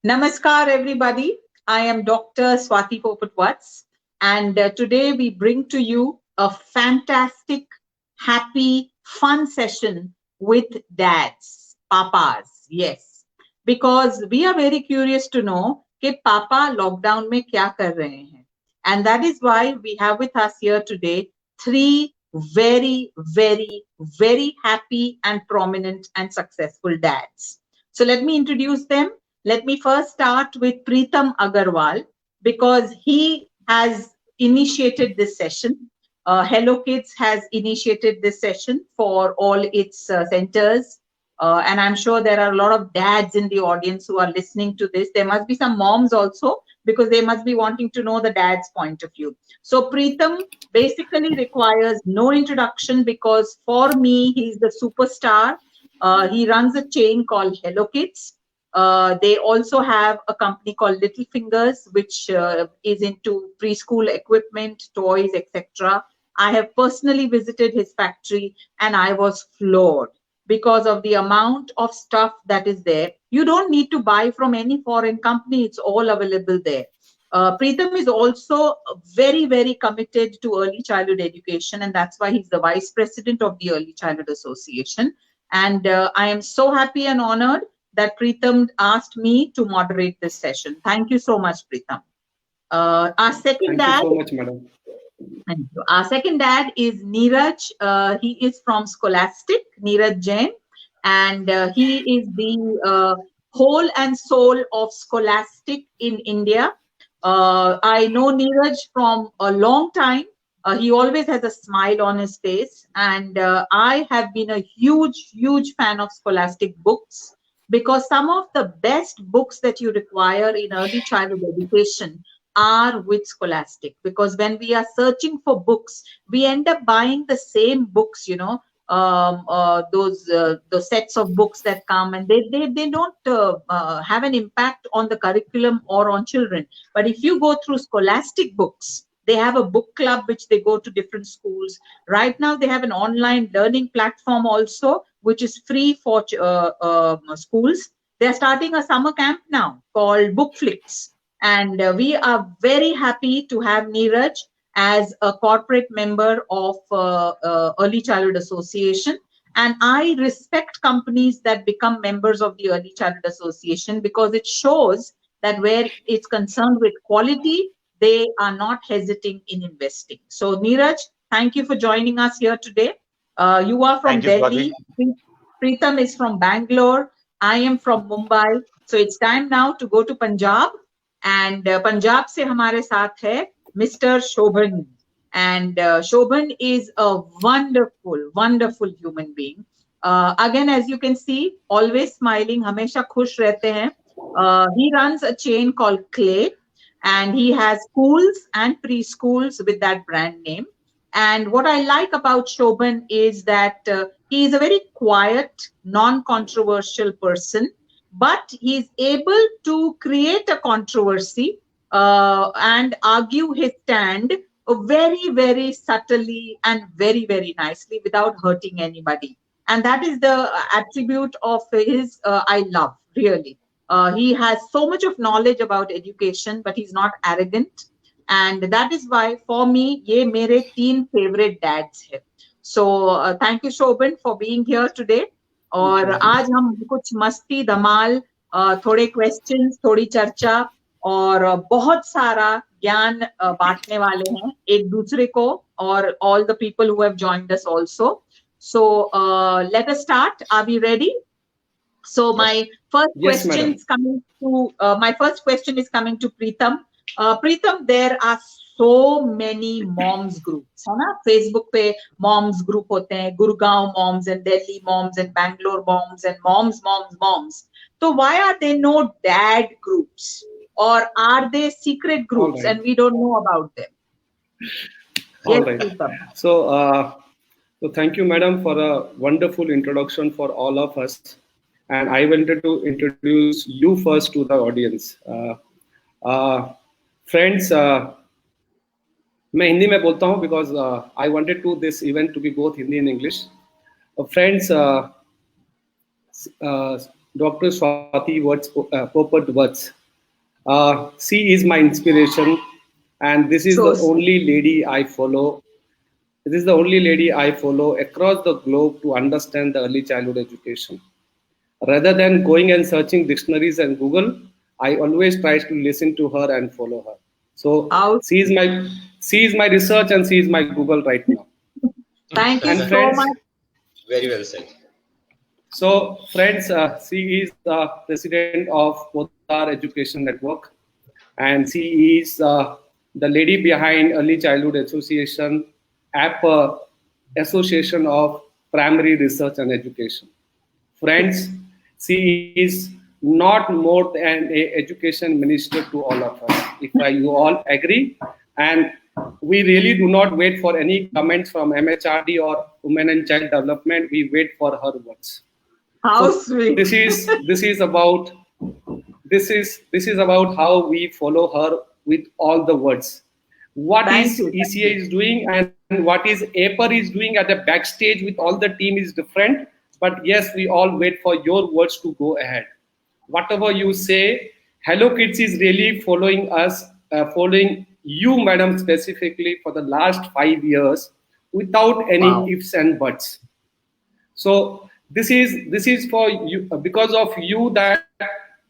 Namaskar, everybody. I am Dr. Swati Popatwats, and today we bring to you a fantastic, happy, fun session with dads, papas. Yes, because we are very curious to know कि पापा lockdown में क्या कर रहे हैं, and that is why we have with us here today three very, very, very happy and prominent and successful dads. So let me introduce them. Let me first start with Preetham Agarwal because he has initiated this session. Hello Kids has initiated this session for all its centers. And I'm sure there are a lot of dads in the audience who are listening to this. There must be some moms also because they must be wanting to know the dad's point of view. So Preetham basically requires no introduction because for me, he's the superstar. He runs a chain called Hello Kids. They also have a company called Little Fingers, which is into preschool equipment, toys, etc. I have personally visited his factory and I was floored because of the amount of stuff that is there. You don't need to buy from any foreign company, it's all available there. Preetham is also very, very committed to early childhood education, and that's why he's the vice president of the Early Childhood Association. And I am so happy and honored that Preetham asked me to moderate this session. Thank you so much, Preetham. Our second Thank you dad. so much, madam. Thank you. Our second dad is Neeraj. He is from Scholastic, Neeraj Jain, and he is the whole and soul of Scholastic in India. I know Neeraj from a long time. He always has a smile on his face, and I have been a huge, huge fan of Scholastic books because some of the best books that you require in early childhood education are with Scholastic, because when we are searching for books, we end up buying the same books, those sets of books that come, and they don't have an impact on the curriculum or on children. But if you go through Scholastic books, they have a book club which they go to different schools. Right now, they have an online learning platform also, which is free for schools. They're starting a summer camp now called Bookflix. And we are very happy to have Neeraj as a corporate member of Early Childhood Association. And I respect companies that become members of the Early Childhood Association because it shows that where it's concerned with quality, they are not hesitating in investing. So Neeraj, thank you for joining us here today. You are from Delhi. Preetham is from Bangalore. I am from Mumbai. So it's time now to go to Punjab. And Punjab से हमारे साथ है Mr. Shobhan. And Shobhan is a wonderful, wonderful human being. Again, as you can see, always smiling, हमेशा खुश रहते हैं. He runs a chain called Clay, and he has schools and preschools with that brand name. And what I like about Shobhan is that he is a very quiet, non-controversial person, but he's able to create a controversy and argue his stand very, very subtly and very, very nicely without hurting anybody. And that is the attribute of his I love, really. He has so much of knowledge about education, but he's not arrogant. And that is why, for me, ye mere teen favorite dads hai. So thank you, Shobhan, for being here today. और आज हम कुछ मस्ती धमाल, थोड़े questions, थोड़ी चर्चा और बहुत सारा ज्ञान बांटने वाले हैं एक दूसरे को और all the people who have joined us also. So let us start. Are we ready? So my first question is coming to Preetham. Preetham, there are so many moms groups, है ना? Facebook पे moms group होते हैं, Gurgaon moms and Delhi moms and Bangalore moms and moms. So why are there no dad groups, or are they secret groups and we don't know about them? All right. So thank you, madam, for a wonderful introduction for all of us. And I wanted to introduce you first to the audience. Friends, मैं हिंदी में बोलता हूँ because I wanted to this event to be both Hindi and English. Friends, Dr. Swati Popat words. She is my inspiration, and this is So the sweet. only lady I follow. This is the only lady I follow across the globe to understand the early childhood education. Rather than going and searching dictionaries and Google, I always try to listen to her and follow her. So How she is my research and she is my Google right now. Thank you And so friends, much. Very well said. so friends, she is the president of Podar Education Network, and she is the lady behind Early Childhood Association, app Association of Primary Research and Education. Friends, she is not more than a education minister to all of us. If you all agree, and we really do not wait for any comments from MHRD or Women and Child Development. We wait for her words. How So sweet. this is about how we follow her with all the words. What Thank is you. ECA is doing and what is APER is doing at the backstage with all the team is different. But yes, we all wait for your words to go ahead. Whatever you say, Hello Kids is really following us, following you, madam, specifically for the last 5 years without any Wow. ifs and buts. So this is for you, because of you that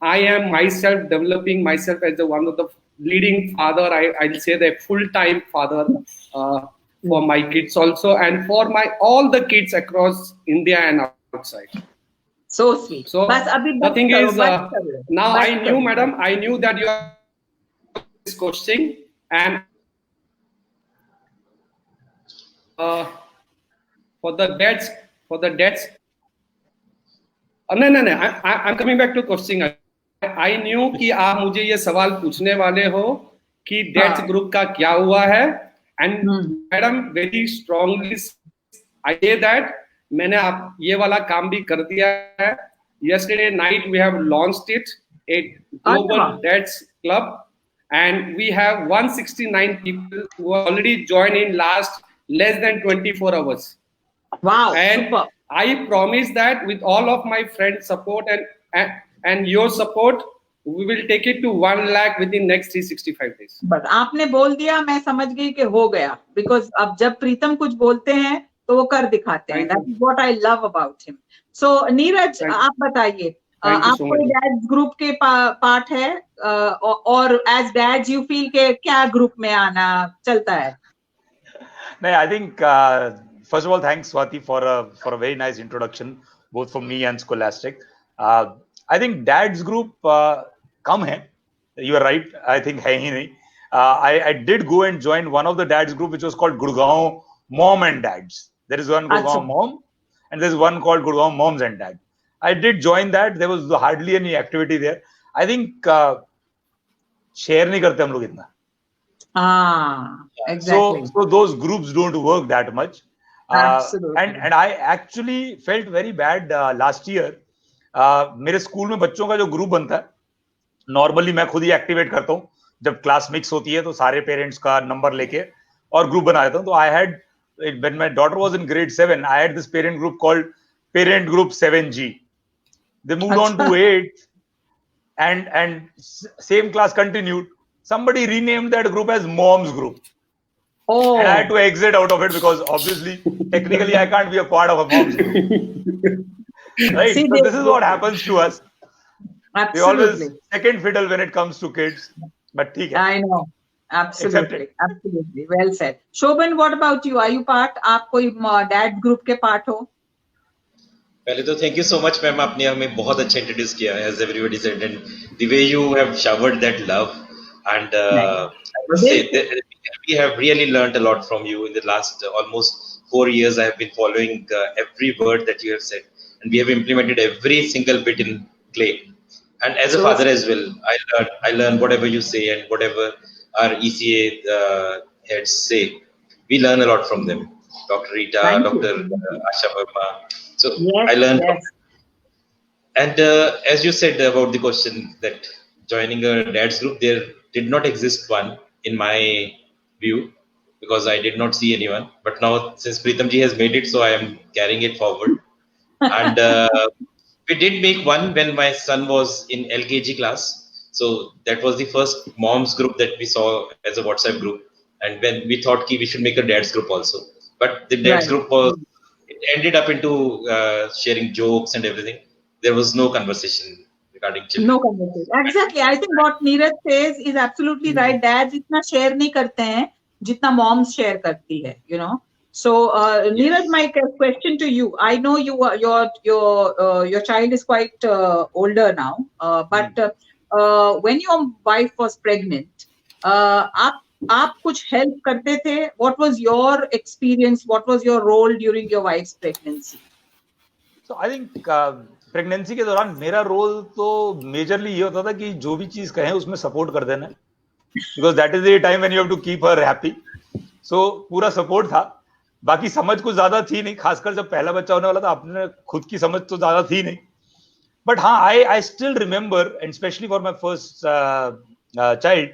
I am myself developing myself as one of the leading father. I'll say the full-time father for my kids also, and for my all the kids across India and outside. So sweet. So बस अभी the बस thing करो, is, बस करो, now बस I knew, करो. madam, I knew that you are this question, and uh, for the dads. नहीं, I'm coming back to question. I knew कि आप मुझे ये सवाल पूछने वाले हो कि डेट्स हाँ. ग्रुप का क्या हुआ है, and madam very strongly I say that मैंने आप ये वाला काम भी कर दिया है. Yesterday night we have launched it, a global अच्छा. dads club, and we have 169 people who have already joined in last less than 24 hours. Wow. And Super. I promise that with all of my friends' support and your support, we will take it to 1 lakh within next 365 days. बस आपने बोल दिया, मैं समझ गई कि हो गया. बिकॉज अब जब प्रीतम कुछ बोलते हैं तो वो कर दिखाते हैं. That is what I love about him. So Neeraj, आप बताइए, आप कोई डैड्स ग्रुप के पार्ट है, और एज डैड्स यू फील के क्या ग्रुप में आना चलता है? No, I think first of all, thanks Swati for a very nice introduction, both for me and Scholastic. I think Dad's group कम है. You are right. I think है ही नहीं. I did go and join one of the Dad's group, which was called Gurgaon Mom and Dads. There is one Gurgaon Mom, and there is one called Gurgaon Moms and Dad. I did join that. There was hardly any activity there. I think share नहीं करते हम लोग इतना. Exactly. So those groups don't work that much. Absolutely. And I actually felt very bad last year. मेरे school में बच्चों का जो ग्रुप बनता है, नॉर्मली मैं खुद ही एक्टिवेट करता हूँ. जब क्लास मिक्स होती है तो सारे पेरेंट्स का नंबर लेके और ग्रुप बना देता हूँ. तो I had, when my daughter was in grade 7, I had this parent group called Parent Group 7G. They moved on to 8, and same class continued. Somebody renamed that group as Mom's Group. Oh. And I had to exit out of it because obviously, technically, I can't be a part of a mom's group. Right? See, so this is what happens to us. Absolutely. We always second fiddle when it comes to kids. But ठीक है. I know. Absolutely. Absolutely. Well said. Shobhan, what about you? Are you part? आप कोई dad group के part हो? पहले तो thank you so much ma'am, आपने हमें बहुत अच्छा इंट्रोड्यूस किया, as everybody said, and the way you have showered that love, and I must say that we have really learned a lot from you in the last almost 4 years. I have been following every word that you have said, and we have implemented every single bit in clay. And as a father as well, I learn whatever you say and whatever our ECA heads say. We learn a lot from them. Dr. Rita, Dr. Asha Verma. So yes, I learned yes. And as you said about the question that joining a dad's group, there did not exist one in my view, because I did not see anyone. But now since Pritam ji has made it, so I am carrying it forward. And We did make one when my son was in LKG class. So that was the first moms group that we saw as a WhatsApp group. And when we thought we should make a dad's group also. But the dad's Right. group was, it ended up into sharing jokes and everything. There was no conversation regarding children. No conversation. Exactly. I think what Neeraj says is absolutely right. Dads itna share nahi karte hain, jitna moms share karti hai, you know. So, Neeraj, my question to you. I know your child is quite older now, but when your wife was pregnant, आप कुछ help करते थे? What was your experience? What was your role during your wife's pregnancy? So I think pregnancy के दौरान मेरा role तो majorly ये होता था कि जो भी चीज कहें उसमें सपोर्ट कर देना, because that is the time when you have to keep her happy. So पूरा सपोर्ट था. बाकी समझ कुछ ज्यादा थी नहीं, खासकर जब पहला बच्चा होने वाला था. अपने खुद की समझ तो ज्यादा थी नहीं, बट हाँ, I still remember, and specially for my first child,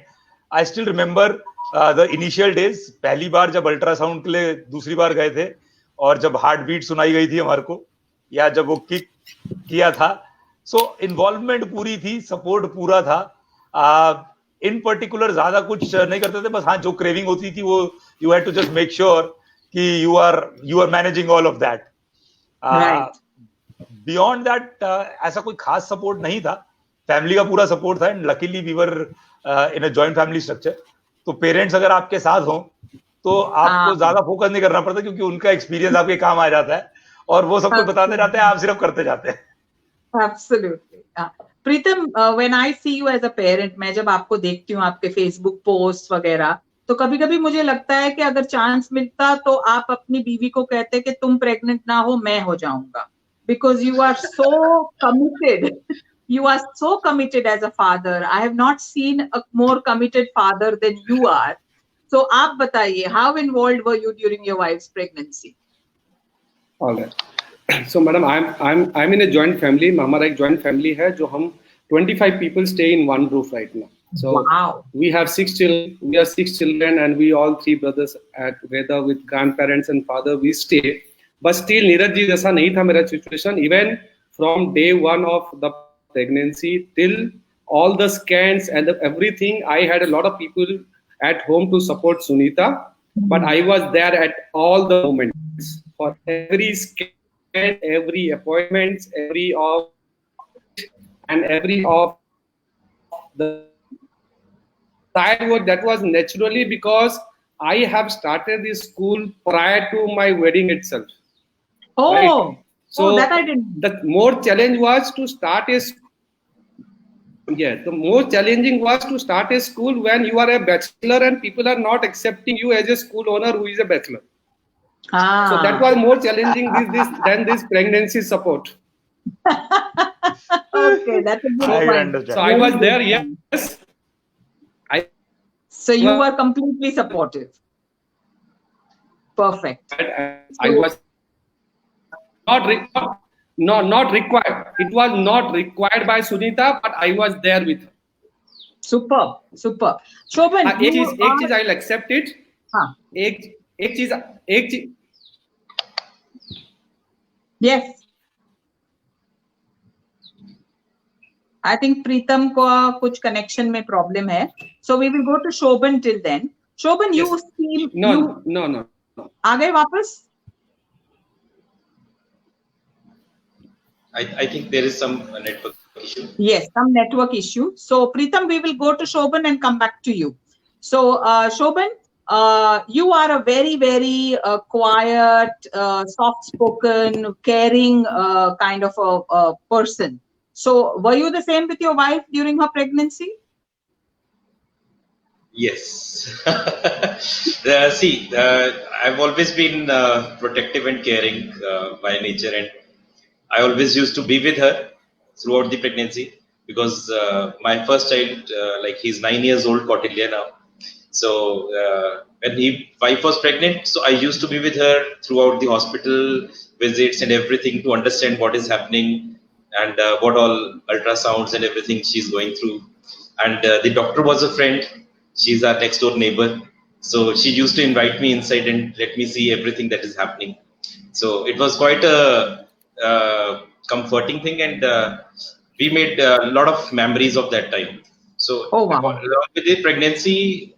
I still remember the initial days. पहली बार जब अल्ट्रासाउंड के लिए दूसरी बार गए थे और जब हार्ट बीट सुनाई गई थी हमारे को, या जब वो किक किया था, सो इन्वॉल्वमेंट पूरी थी, सपोर्ट पूरा था. इन पर्टिकुलर ज्यादा कुछ नहीं करते थे, बस हाँ जो क्रेविंग होती थी वो you had to just make sure कि you are managing all of that. Beyond that ऐसा कोई खास सपोर्ट नहीं था. फैमिली का पूरा सपोर्ट था, and luckily we were in a joint family structure. तो पेरेंट्स अगर आपके साथ हो तो आपको ज्यादा फोकस नहीं करना पड़ता, क्योंकि उनका एक्सपीरियंस आपके काम आ जाता है और वो सब कुछ बताते जाते हैं, आप सिर्फ करते जाते हैं. Absolutely. Pritam, when I see you as a parent, मैं जब आपको देखती हूँ आपके फेसबुक पोस्ट वगैरह, तो कभी कभी मुझे लगता है कि अगर चांस मिलता तो आप अपनी बीवी को कहते कि तुम प्रेग्नेंट ना हो, मैं हो जाऊंगा, because you are so committed. You are so committed as a father. I have not seen a more committed father than you are. So आप बताइए, how involved were you during your wife's pregnancy? All right. So madam, I'm in a joint family. हमारा एक joint family है जो हम 25 people stay in one roof right now. So wow. We have 6 children. We are 6 children, and we all 3 brothers together with grandparents and father. We stay. But still, Neeraj ji जैसा नहीं था मेरा situation. Even from day one of the pregnancy till all the scans and everything, I had a lot of people at home to support Sunita. But I was there at all the moments for every scan, every appointments, every of the childhood. That was naturally because I have started this school prior to my wedding itself. Oh, right? So that I didn't. The more challenge was to start a the more challenging was to start a school when you are a bachelor and people are not accepting you as a school owner who is a bachelor. So that was more challenging than this pregnancy support. Okay, that's a good point. So I was there, yes. So you were completely supportive. Perfect. I was not required. It was not required by Sunita, but I was there with her. Superb. Shobhan, एक चीज I'll accept it. हाँ. एक चीज Yes. I think Preetam को कुछ connection में problem है. So we will go to Shobhan till then. Shobhan, you seem no. आ गए वापस? I think there is some network issue. Yes, some network issue. So Preetam, we will go to Shobhan and come back to you. So Shobhan, you are a very, very quiet, soft-spoken, caring kind of a person. So were you the same with your wife during her pregnancy? Yes. See, I've always been protective and caring by nature, and I always used to be with her throughout the pregnancy, because my first child, he's 9 years old, Kautilya now. So when wife was pregnant, so I used to be with her throughout the hospital visits and everything to understand what is happening and what all ultrasounds and everything she's going through. And the doctor was a friend. She's our next door neighbor. So she used to invite me inside and let me see everything that is happening. So it was quite a comforting thing, and we made a lot of memories of that time. So Oh, wow. along with the pregnancy,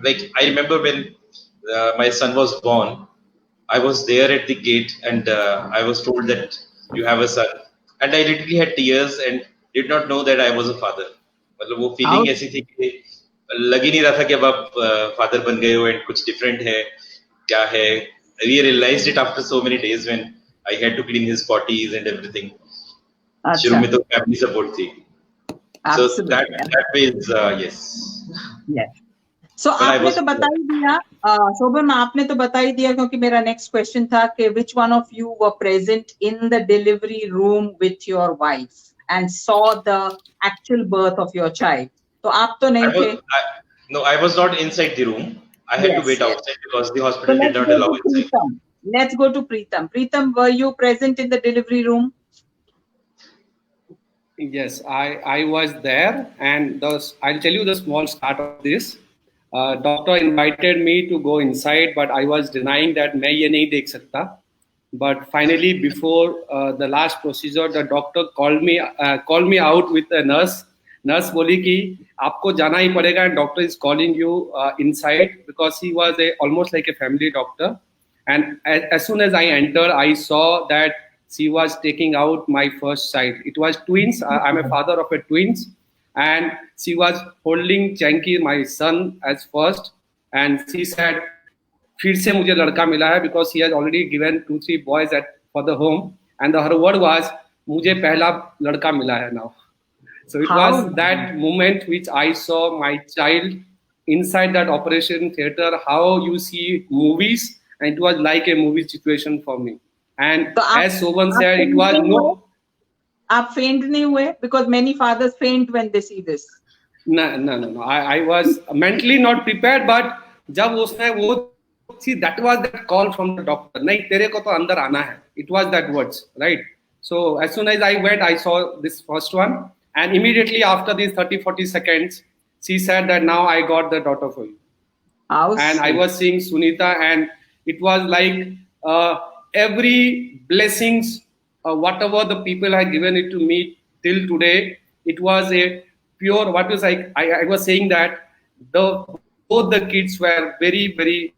like I remember when my son was born, I was there at the gate, and I was told that you have a son, and I literally had tears and did not know that I was a father. मतलब वो feeling ऐसी थी कि लग ही नहीं रहा था कि अब आप father बन गए हो and कुछ different है, क्या है. We realized it after so many days when I had to clean his potties and everything. शुरू में तो family support थी. So that way is yes. Yes. So आपने तो बता ही दिया, शोभन आपने तो बता ही दिया, क्योंकि मेरा next question था कि which one of you were present in the delivery room with your wife and saw the actual birth of your child. तो आप तो नहीं थे. No, I was not inside the room. I had to wait outside because the hospital did not allow inside. Let's go to Preetham. Preetham, were you present in the delivery room? Yes, I was there, and I'll tell you the small start of this. Doctor invited me to go inside, but I was denying that मैं ये नहीं देख सकता. But finally, before the last procedure, the doctor called me out with a nurse. Nurse बोली कि आपको जाना ही पड़ेगा, and doctor is calling you inside, because he was almost like a family doctor. And as soon as I entered, I saw that she was taking out my first child. It was twins. I'm a father of a twins. And she was holding Chanki, my son, as first. And she said, फिर से मुझे लड़का मिला है, because he has already given 2-3 boys for the home. And her word was, मुझे पहला लड़का मिला है now. So it was that moment which I saw my child inside that operation theater, how you see movies, and it was like a movie situation for me. And so as Shobhan said, it was no. आप faint नहीं हुए? Because many fathers faint when they see this. No. I was mentally not prepared, but जब उसने वो, see, that was that call from the doctor. नहीं, तेरे को तो अंदर आना है. It was that words, right? So as soon as I went, I saw this first one, and immediately after these 30-40 seconds, she said that now I got the daughter for you. And I was seeing Sunita, and it was like every blessings, whatever the people had given it to me till today, it was a pure, what was I was saying that both the kids were very, very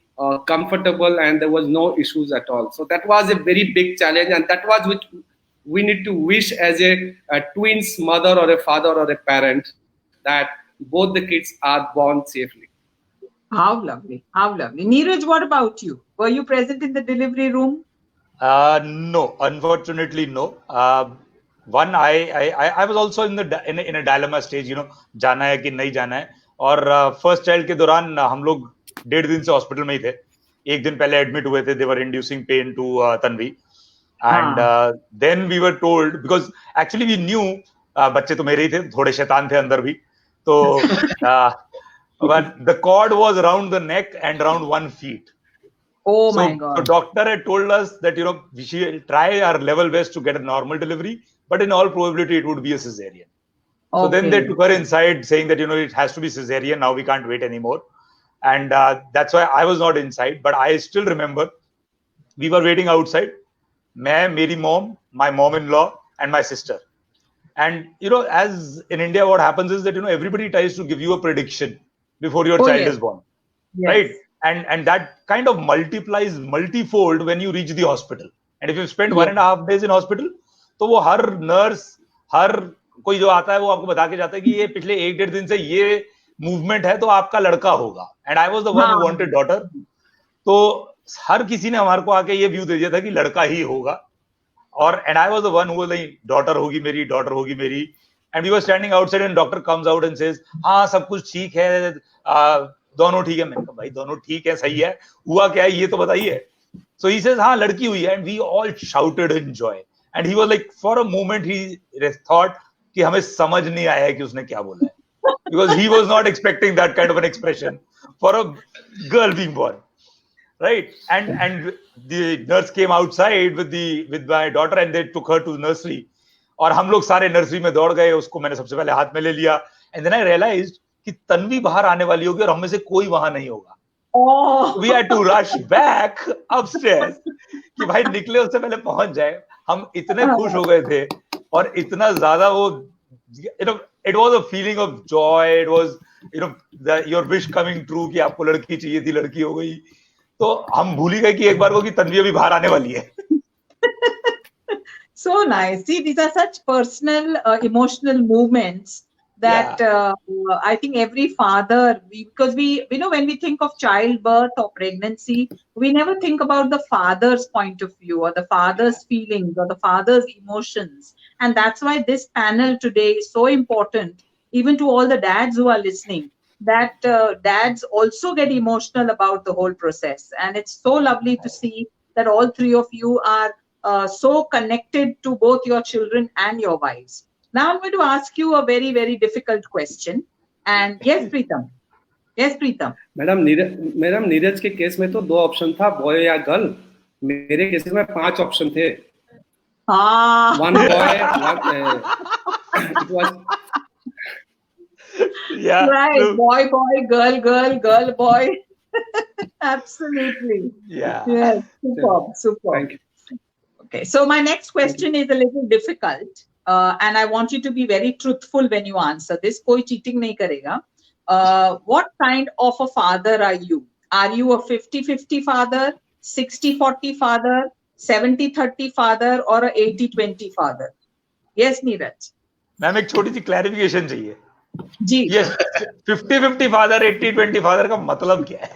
comfortable, and there was no issues at all. So that was a very big challenge, and that was what we need to wish as a twins mother or a father or a parent, that both the kids are born safely. How lovely, how lovely. Neeraj, what about you? Were you present in the delivery room? No, unfortunately, no. One, I was also in a dilemma stage, जाना है कि नहीं जाना है. और first child के दौरान हम लोग 1.5 दिन से हॉस्पिटल में ही थे. 1 दिन पहले एडमिट हुए थे. They were inducing pain to Tanvi, and then we were told, because actually we knew बच्चे तो मेरे ही थे, थोड़े शैतान थे अंदर भी. तो but the cord was around the neck and around 1 feet. Oh my God. The doctor had told us that, we should try our level best to get a normal delivery, but in all probability it would be a cesarean. Okay. So then they took her inside, saying that, it has to be cesarean. Now we can't wait anymore. And that's why I was not inside. But I still remember we were waiting outside. मैं, मेरी mom, my mom-in-law, and my sister. And, as in India, what happens is that, everybody tries to give you a prediction before your child is born. Yes. Right? And that kind of multiplies multifold when you reach the hospital. And if you spend 1.5 days in hospital, तो वो हर nurse, हर कोई जो आता है वो आपको बता के जाता है कि ये पिछले 1-1.5 दिन से ये movement है तो आपका लड़का होगा. And I was the one who wanted daughter. तो हर किसी ने हमारे को आके ये view दे दिया था कि लड़का ही होगा. And I was the one who was like, daughter होगी मेरी. And we were standing outside, and doctor comes out and says, हाँ सब कुछ ठीक है, दोनों ठीक है. मैंने कहा भाई दोनों ठीक है, सही है, हुआ क्या है ये तो बताइए. So he says, हाँ लड़की हुई है, and we all shouted in joy. And he was like, for a moment he thought कि हमें समझ नहीं आया है कि उसने क्या बोला है, because he was not expecting that kind of an expression for a girl being born, right? And the nurse came outside with my daughter, and they took her to the nursery. और हम लोग सारे nursery में दौड़ गए, उसको मैंने सबसे पहले हाथ में ले लिया. And then I realized कि तन्वी बाहर आने वाली होगी और हम में से कोई वहां नहीं होगा. We had to rush back upstairs कि भाई निकले उससे पहले पहुंच जाए. हम इतने खुश हो गए थे और इतना ज्यादा वो it was a feeling of joy. It was your wish coming true कि आपको लड़की चाहिए थी, लड़की हो गई. तो हम भूल ही गए कि एक बार को कि तन्वी अभी बाहर आने वाली है. So nice. See, these are such personal, emotional moments that I think every father, because we know when we think of childbirth or pregnancy, we never think about the father's point of view or the father's feelings or the father's emotions. And that's why this panel today is so important, even to all the dads who are listening, that dads also get emotional about the whole process. And it's so lovely to see that all three of you are so connected to both your children and your wives. Now I'm going to ask you a very, very difficult question. And yes, Preetam. Yes, Preetam. Madam Neeraj के case में तो 2 option था, boy या girl. मेरे case में 5 option थे. One boy, it was right. True. Boy, girl, boy. Absolutely. Yes. Superb. Thank you. Okay, so my next question is a little difficult, and I want you to be very truthful when you answer this. कोई cheating नहीं करेगा. What kind of a father are you? Are you a 50-50 father, 60-40 father, 70-30 father, or a 80-20 father? Yes, Neeraj. Ma'am एक छोटी सी clarification चाहिए. जी. Yes, 50-50 father, 80-20 father का मतलब क्या है?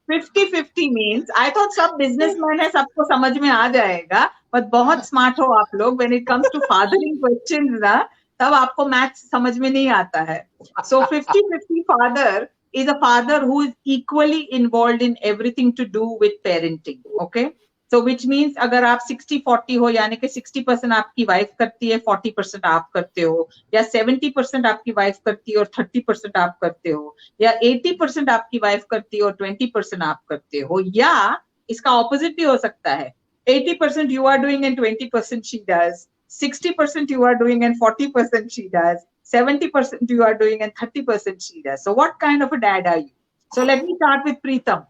50-50 means I thought सब businessman है, सबको समझ में आ जाएगा, but बहुत smart हो आप लोग. When it comes to fathering questions ना, तब आपको maths समझ में नहीं आता है. So 50-50 father is a father who is equally involved in everything to do with parenting. Okay, so which means अगर आप 60-40 हो, यानी कि 60% आपकी वाइफ करती है, 40% आप करते हो, या 70% आपकी वाइफ करती है और 30% आप करते हो, या 80% आपकी वाइफ करती है और 20% आप करते हो, या इसका ऑपोजिट भी हो सकता है. 80% you are doing and 20% she does, 60% you are doing and 40% she does, 70% you are doing and 30% she does. So what kind of a dad are you? So let me start with Preetam.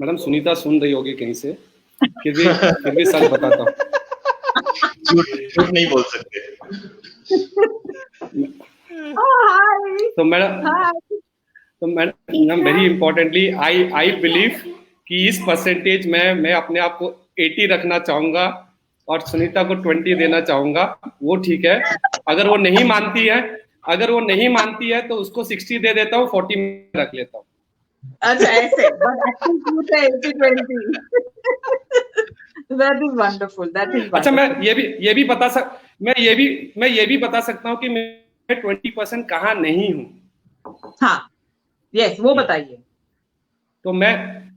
Madam Sunita सुन रही होगी कहीं से, फिर भी सच बताता हूँ. झूठ नहीं बोल सकते. तो madam very importantly I believe कि इस परसेंटेज में मैं अपने आप को 80 रखना चाहूंगा और सुनीता को 20 देना चाहूंगा. वो ठीक है. अगर वो नहीं मानती है तो उसको 60 दे देता हूँ, 40 में रख लेता हूँ. अच्छा ऐसे, but actually you say 80-20. That is wonderful. अच्छा, मैं ये भी बता सकता हूँ कि मैं 20% कहाँ नहीं हूँ. हाँ, यस, वो बताइए. तो मैं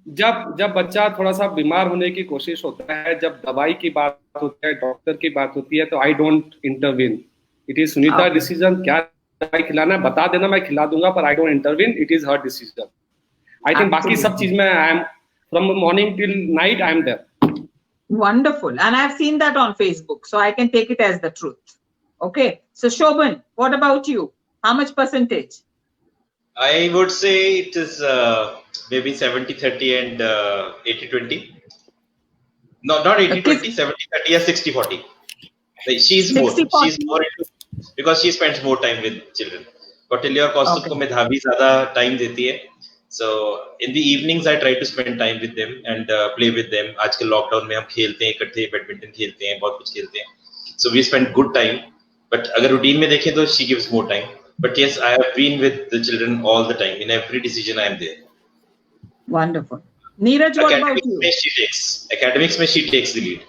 जब बच्चा थोड़ा सा बीमार होने की कोशिश होता है, जब दवाई की बात होती है, डॉक्टर की बात होती है, तो आई don't intervene. It is Sunita decision. क्या दवाई खिलाना है बता देना, मैं खिला दूंगा, पर I don't intervene. It is her decision. I think बाकी सब चीज में I am from morning till night I am there. Wonderful. And I've seen that on Facebook, so I can take it as the truth. Okay. So Shobhan, what about you? How much percentage? I would say it is maybe 70-30 and 80-20. No, not 80-20, 70-30 or 60-40. She's more into, because she spends more time with children. Kautilya और कौस्तुभ को मेधावी ज़्यादा time देती है. So in the evenings I try to spend time with them and play with them. आजकल lockdown में हम खेलते हैं इकट्ठे, बैडमिंटन खेलते हैं, बहुत कुछ खेलते हैं. So we spend good time. But अगर रूटीन में देखें तो she gives more time. But yes, I have been with the children all the time. In every decision I am there. Wonderful. Neeraj, what about you? Academics में she takes the lead.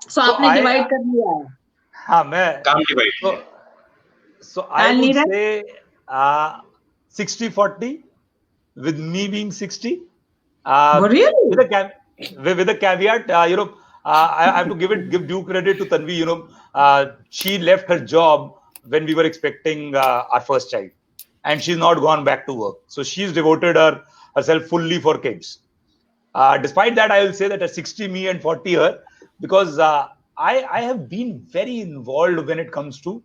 So आपने divide कर लिया है. हाँ, मैं काम divide. So I would say 60-40, with me being 60. Really? With a caveat, I have to give due credit to Tanvi. She left her job when we were expecting our first child, and she's not gone back to work. So she's devoted herself fully for kids. Despite that, I will say that at 60 me and 40 her, because I have been very involved when it comes to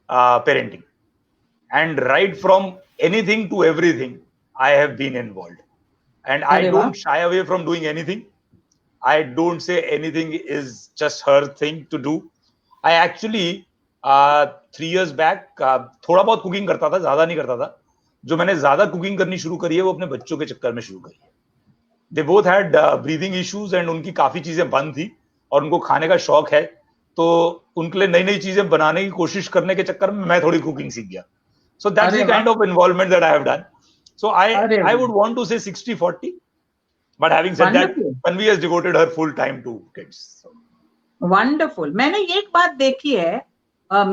parenting. And right from anything to everything, I have been involved. and I don't shy away from doing anything. I don't say anything is just her thing to do. I actually 3 years back थोड़ा बहुत cooking करता था, ज्यादा नहीं करता था. जो मैंने ज्यादा कुकिंग करनी शुरू करी है वो अपने बच्चों के चक्कर में शुरू करी है. They both had breathing issues and उनकी काफी चीजें बंद थी और उनको खाने का शौक है, तो उनके लिए नई नई चीजें बनाने की कोशिश करने के चक्कर में मैं थोड़ी कुकिंग सीख गया. So that's the kind of involvement that I have done. So I would want to say 60-40. But having said that, Tanvi has devoted her full time to kids. So. Wonderful. मैंने ये एक बात देखी है,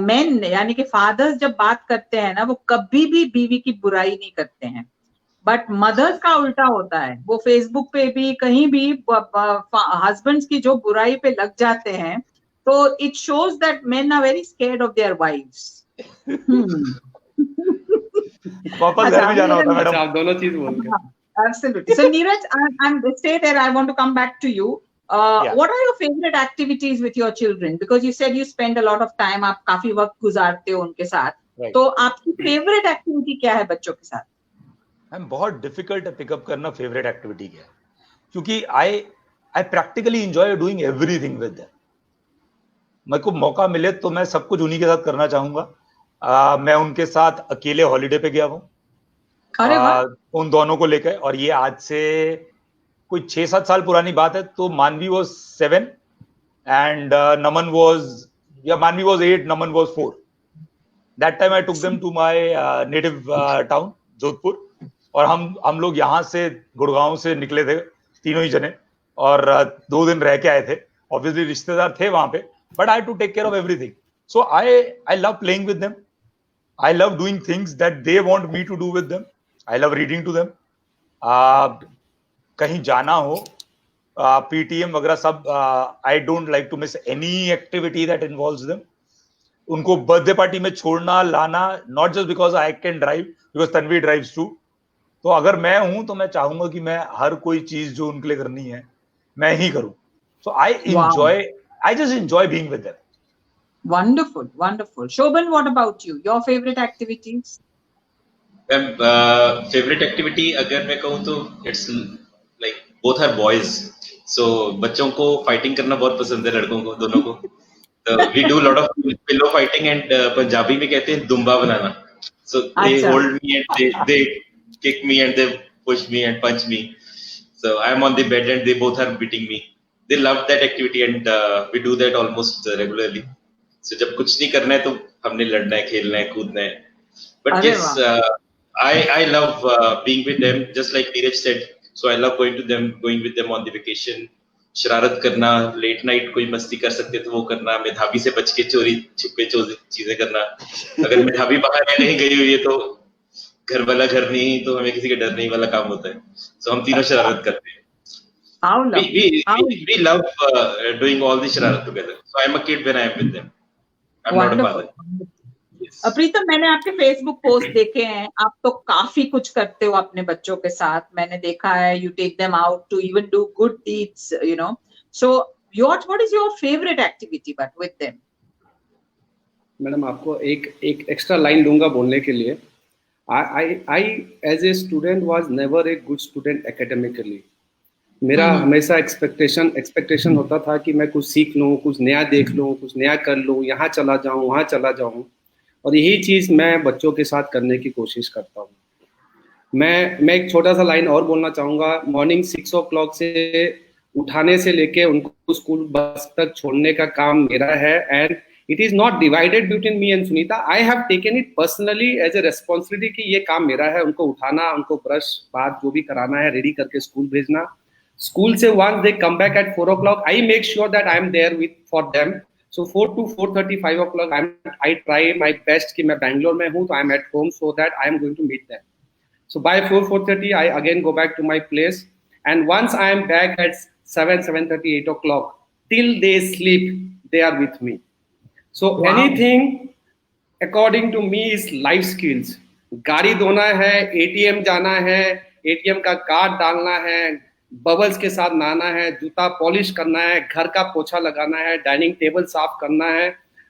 men यानी कि fathers जब बात करते हैं ना, वो कभी भी बीवी की बुराई नहीं करते हैं. बट मदर्स का उल्टा होता है, वो फेसबुक पे भी कहीं भी हस्बैंड्स की जो बुराई पे लग जाते हैं, तो it shows that men are very scared of their wives. वापस घर भी जाना होता है मैडम. आप दोनों चीज बोल रहे हैं. Absolutely. So Neeraj, I'm stay there. I want to come back to you. What are your favorite activities with your children? Because you said you spend a lot of time. आप काफी वक्त गुजारते हो उनके साथ. तो आपकी favorite activity क्या है बच्चों के साथ? I'm बहुत difficult है पिकअप करना favorite activity क्या है, क्योंकि I practically enjoy doing everything with them. मेरे को मौका मिले तो मैं सब कुछ उन्हीं के साथ करना चाहूंगा. मैं उनके साथ अकेले हॉलीडे पे गया हूँ उन दोनों को लेकर, और ये आज से कोई 6-7 साल पुरानी बात है. तो मानवी was 7 and Naman was 8, Naman was 4. That time I took them to my native town Jodhpur, और हम लोग यहाँ से गुड़गांव से निकले थे तीनों ही जने, और 2 दिन रह के आए थे. ऑब्वियसली रिश्तेदार थे वहां पे, but I to take care of everything. So I love playing with them. I love doing things that they want me to do with them. I love reading to them. कहीं जाना हो, PTM वगैरह सब, I don't like to miss any activity that involves them. उनको birthday party में छोड़ना लाना, not just because I can drive, because Tanvi drives too. तो अगर मैं हूं तो मैं चाहूंगा कि मैं हर कोई चीज जो उनके लिए करनी है मैं ही करूं. So I just enjoy being with them. Wonderful, wonderful. Shobhan, what about you? Your favorite activities? Favorite activity अगर मैं कहूँ तो it's like both are boys. So बच्चों को fighting करना बहुत पसंद है, लड़कों को दोनों को. We do a lot of pillow fighting and Punjabi में कहते हैं दुम्बा बनाना. So they hold me and they kick me and they push me and punch me. So I'm on the bed and they both are beating me. They love that activity and we do that almost regularly. So जब कुछ नहीं करना है तो हमने लड़ना है, खेलना है, कूदना है. But yes, I love being with them, just like Neeraj said. So I love going with them on the vacation. शरारत करना, लेट नाइट कोई मस्ती कर सकते तो वो करना, मेधावी से बच के चोरी छिपे चीजें करना. अगर मेधावी बाहर नहीं गई हुई है तो घर वाला घर नहीं, तो हमें किसी के डर नहीं वाला काम होता है. So हम तीनों शरारत करते हैं. We love doing all the शरारत together. So I'm a kid when I am with them. प्रीतम, मैंने आपके फेसबुक पोस्ट देखे हैं, आप तो काफी कुछ करते हो अपने बच्चों के साथ. मैंने देखा है you take them out to even do good deeds, you know. So what is your favourite activity but with them? Madam, आपको एक एक्स्ट्रा लाइन दूंगा बोलने के लिए. I as a student was never a good student academically. मेरा हमेशा expectation होता था कि मैं कुछ सीख लूँ, कुछ नया देख लूँ, कुछ नया कर लूँ, यहाँ चला जाऊँ, वहाँ चला जाऊँ, और यही चीज़ मैं बच्चों के साथ करने की कोशिश करता हूँ. मैं एक छोटा सा लाइन और बोलना चाहूँगा. मॉर्निंग 6 o'clock से उठाने से लेके उनको स्कूल बस तक छोड़ने का काम मेरा है. And it is not divided between me and Sunita. I have taken it personally as a responsibility कि ये काम मेरा है. उनको उठाना, उनको ब्रश बात जो भी कराना है रेडी करके स्कूल भेजना. School से once they come back at 4 o'clock, I make sure that I am there for them. So 4 to 4:30, 5 o'clock, I try my best कि मैं बैंगलोर में हूँ तो I am at home so that I am going to meet them. So by 4:30, I again go back to my place, and once I am back at 7:30, 8 o'clock, till they sleep, they are with me. So anything according to me is life skills. गाड़ी धोना है, ATM जाना है, ATM का card डालना है, bubbles के साथ नहाना है, जूता पॉलिश करना है, घर का पोछा लगाना है, डाइनिंग टेबल साफ करना है.